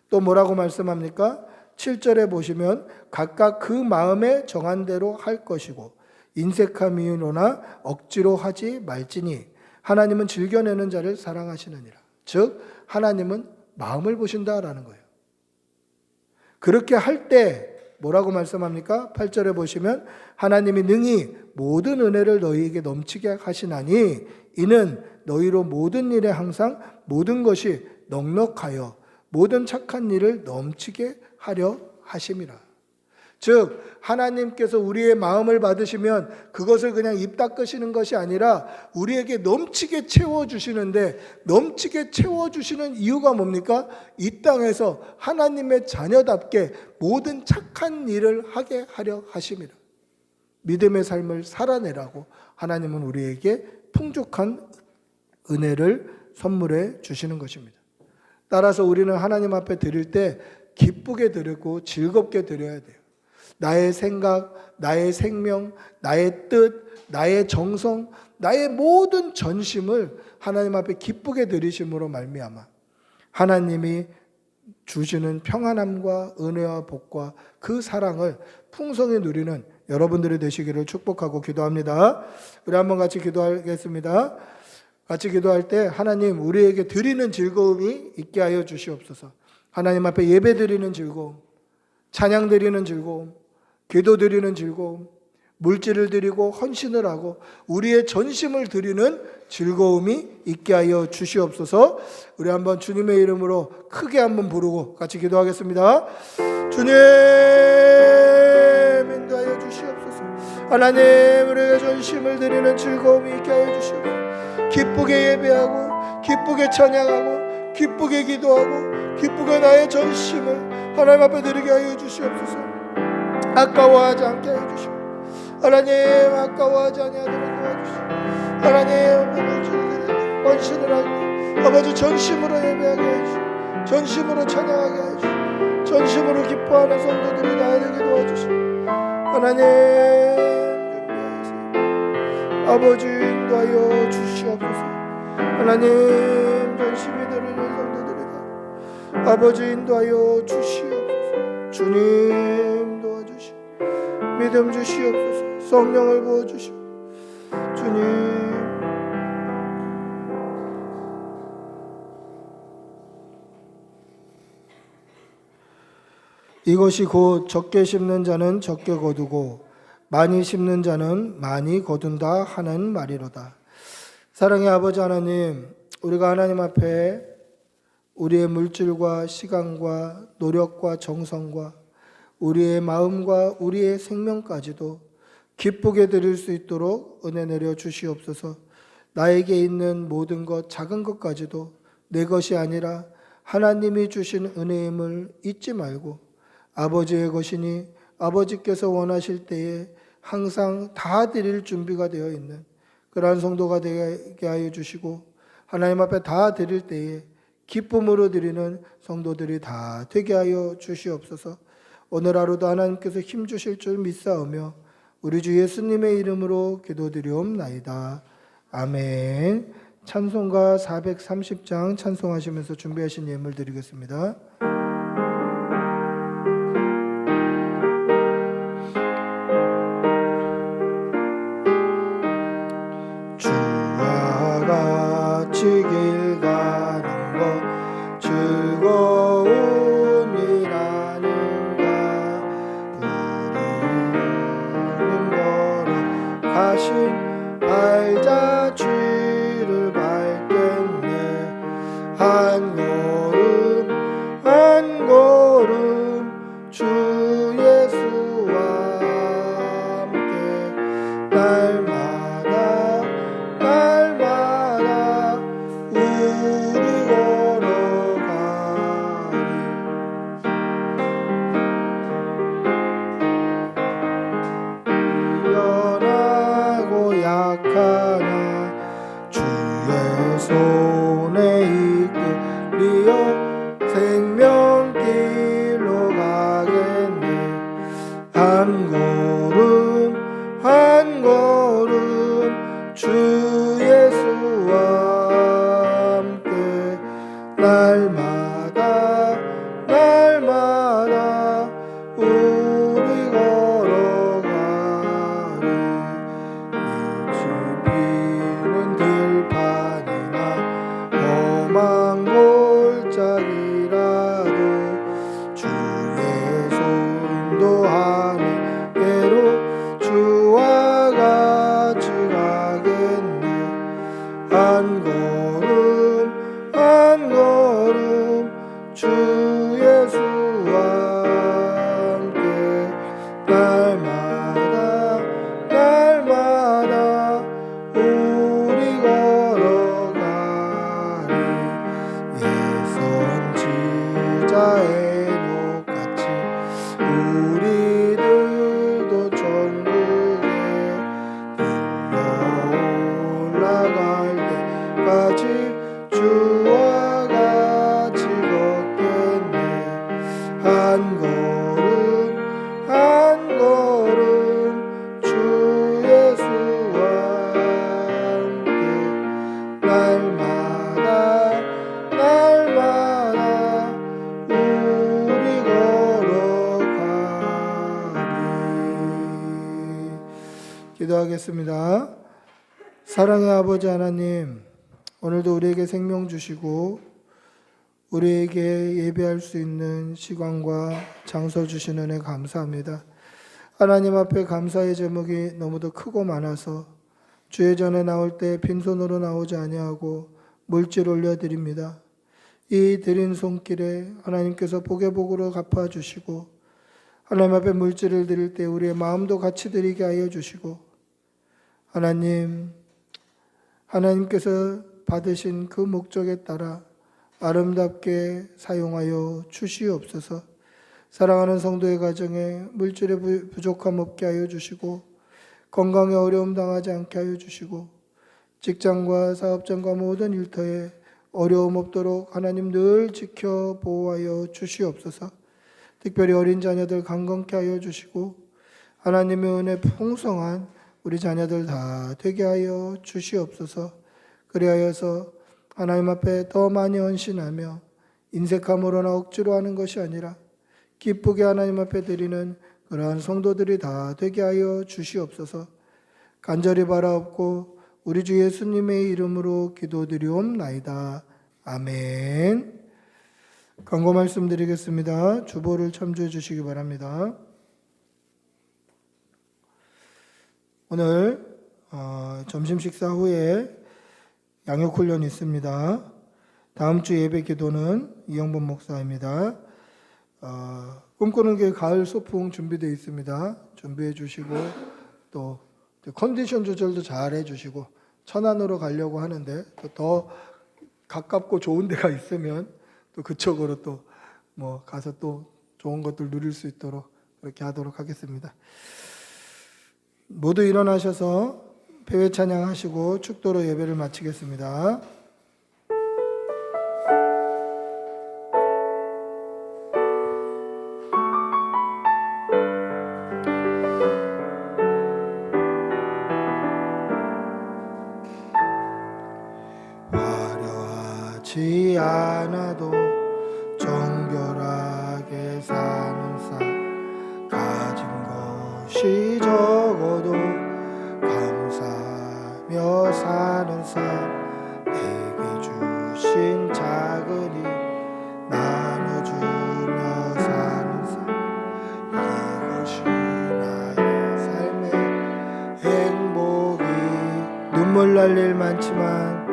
또 뭐라고 말씀합니까? 7절에 보시면 각각 그 마음에 정한 대로 할 것이고 인색함이로나 억지로 하지 말지니 하나님은 즐겨내는 자를 사랑하시느니라. 즉 하나님은 마음을 보신다라는 거예요. 그렇게 할 때 뭐라고 말씀합니까? 8절에 보시면 하나님이 능히 모든 은혜를 너희에게 넘치게 하시나니 이는 너희로 모든 일에 항상 모든 것이 넉넉하여 모든 착한 일을 넘치게 하려 하심이라. 즉 하나님께서 우리의 마음을 받으시면 그것을 그냥 입 닦으시는 것이 아니라 우리에게 넘치게 채워주시는데, 넘치게 채워주시는 이유가 뭡니까? 이 땅에서 하나님의 자녀답게 모든 착한 일을 하게 하려 하심이라. 믿음의 삶을 살아내라고 하나님은 우리에게 풍족한 은혜를 선물해 주시는 것입니다. 따라서 우리는 하나님 앞에 드릴 때 기쁘게 드리고 즐겁게 드려야 돼요. 나의 생각, 나의 생명, 나의 뜻, 나의 정성, 나의 모든 전심을 하나님 앞에 기쁘게 드리심으로 말미암아 하나님이 주시는 평안함과 은혜와 복과 그 사랑을 풍성히 누리는 여러분들이 되시기를 축복하고 기도합니다. 우리 한번 같이 기도하겠습니다. 같이 기도할 때 하나님 우리에게 드리는 즐거움이 있게 하여 주시옵소서. 하나님 앞에 예배 드리는 즐거움, 찬양 드리는 즐거움, 기도 드리는 즐거움, 물질을 드리고 헌신을 하고 우리의 전심을 드리는 즐거움이 있게 하여 주시옵소서. 우리 한번 주님의 이름으로 크게 한번 부르고 같이 기도하겠습니다. 주님 인도하여 주시옵소서. 하나님 우리의 전심을 드리는 즐거움이 있게 하여 주시옵소서. 기쁘게 예배하고 기쁘게 찬양하고 기쁘게 기도하고 기쁘게 나의 전심을 하나님 앞에 드리게 하여 주시옵소서. 아까워하지 않게 하여 주시고 하나님 아까워하지 아니하도록 도와주시고 하나님 헌신을 할 때 아버지 전심으로 예배하게 해주시고 전심으로 찬양하게 해주시고 전심으로 기뻐하는 성도들이 나야 되게 도와주시고 하나님 준비하세요. 아버지 인도하여 주시옵소서. 하나님 전심이 드리는 성도들이다. 아버지 인도하여 주시옵소서. 주님 도와주시고 믿음 주시옵소서. 성령을 부어주시고 주님 이것이 곧 적게 심는 자는 적게 거두고 많이 심는 자는 많이 거둔다 하는 말이로다. 사랑의 아버지 하나님, 우리가 하나님 앞에 우리의 물질과 시간과 노력과 정성과 우리의 마음과 우리의 생명까지도 기쁘게 드릴 수 있도록 은혜 내려 주시옵소서. 나에게 있는 모든 것, 작은 것까지도 내 것이 아니라 하나님이 주신 은혜임을 잊지 말고 아버지의 것이니 아버지께서 원하실 때에 항상 다 드릴 준비가 되어 있는 그러한 성도가 되게 하여 주시고 하나님 앞에 다 드릴 때에 기쁨으로 드리는 성도들이 다 되게 하여 주시옵소서. 오늘 하루도 하나님께서 힘 주실 줄 믿사오며 우리 주 예수님의 이름으로 기도드리옵나이다. 아멘. 찬송가 430장 찬송하시면서 준비하신 예물 드리겠습니다. 생각하나 주의 손에 이끌리어 생명길로 가겠네. 한 걸음 한 걸음 주 예수와 함께 날마다 날마다 우리 걸어가리. 빛이 비는 들판이나 험한 골짜기라도 주의 손 인도하는 대로 주와 같이 가겠네. 한 걸음 한 걸음 주 예수와 함께 날마다 날마다 우리 걸어가리. 예선 지자의 녹같이 우리들도 천국에 들려 올라갈 때까지 주와 같이 걷겠네. 한 걸음 한 걸음 주 예수와 함께 날마다 날마다 우리 걸어가리. 기도하겠습니다. 사랑의 아버지 하나님, 오늘도 우리에게 생명 주시고 우리에게 예배할 수 있는 시간과 장소 주신 은혜 감사합니다. 하나님 앞에 감사의 제목이 너무도 크고 많아서 주의 전에 나올 때 빈손으로 나오지 아니하고 물질 올려드립니다. 이 드린 손길에 하나님께서 복의 복으로 갚아주시고 하나님 앞에 물질을 드릴 때 우리의 마음도 같이 드리게 하여 주시고 하나님께서 받으신 그 목적에 따라 아름답게 사용하여 주시옵소서. 사랑하는 성도의 가정에 물질의 부족함 없게 하여 주시고 건강에 어려움 당하지 않게 하여 주시고 직장과 사업장과 모든 일터에 어려움 없도록 하나님 늘 지켜 보호하여 주시옵소서. 특별히 어린 자녀들 강건케 하여 주시고 하나님의 은혜 풍성한 우리 자녀들 다 되게 하여 주시옵소서. 그리하여서 하나님 앞에 더 많이 헌신하며 인색함으로나 억지로 하는 것이 아니라 기쁘게 하나님 앞에 드리는 그러한 성도들이 다 되게 하여 주시옵소서. 간절히 바라옵고 우리 주 예수님의 이름으로 기도드리옵나이다. 아멘. 광고 말씀드리겠습니다. 주보를 참조해 주시기 바랍니다. 오늘 점심 식사 후에 양육훈련이 있습니다. 다음 주 예배 기도는 이영범 목사입니다. 꿈꾸는 게 가을 소풍 준비되어 있습니다. 준비해 주시고 또 컨디션 조절도 잘 해주시고 천안으로 가려고 하는데 또 더 가깝고 좋은 데가 있으면 또 그쪽으로 또 뭐 가서 또 좋은 것들 누릴 수 있도록 그렇게 하도록 하겠습니다. 모두 일어나셔서 배회 찬양하시고 축도로 예배를 마치겠습니다. 화려하지 않아도 정결하게 사는 삶, 가진 것이 적어도 감사하며 사는 삶, 내게 주신 작은 일 나눠주며 사는 삶, 이것이 나의 삶의 행복이. 눈물 날 일 많지만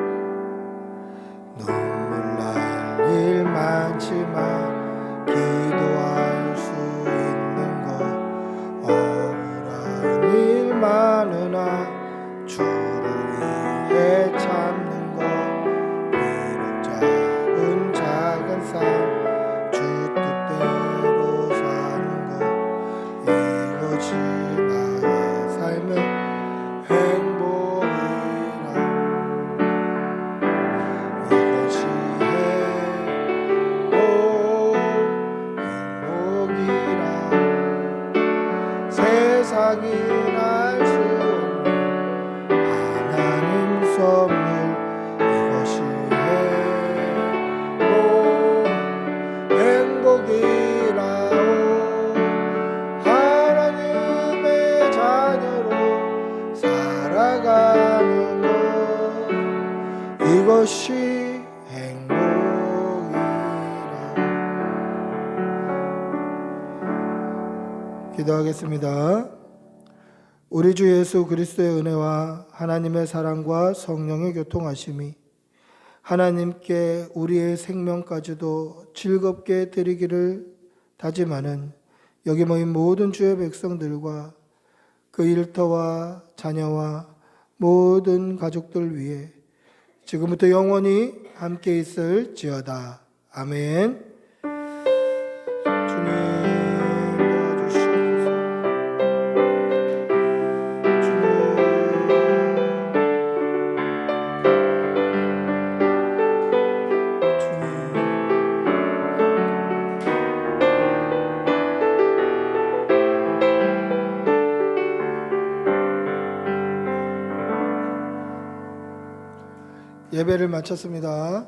기도할 수 있는 것, 억울한 일 많으나 주를 위해 참는 것, 비록 작은 삶 주 뜻대로 사는 것, 이것이 나의 삶의 행복이다. 세상이 날 수 없는 하나님 선물 이것이 행복이라오 하나님의 자녀로 살아가는 것 이것이 기도하겠습니다. 우리 주 예수 그리스도의 은혜와 하나님의 사랑과 성령의 교통하심이 하나님께 우리의 생명까지도 즐겁게 드리기를 다짐하는 여기 모인 모든 주의 백성들과 그 일터와 자녀와 모든 가족들 위해 지금부터 영원히 함께 있을지어다. 아멘. 주님 예배를 마쳤습니다.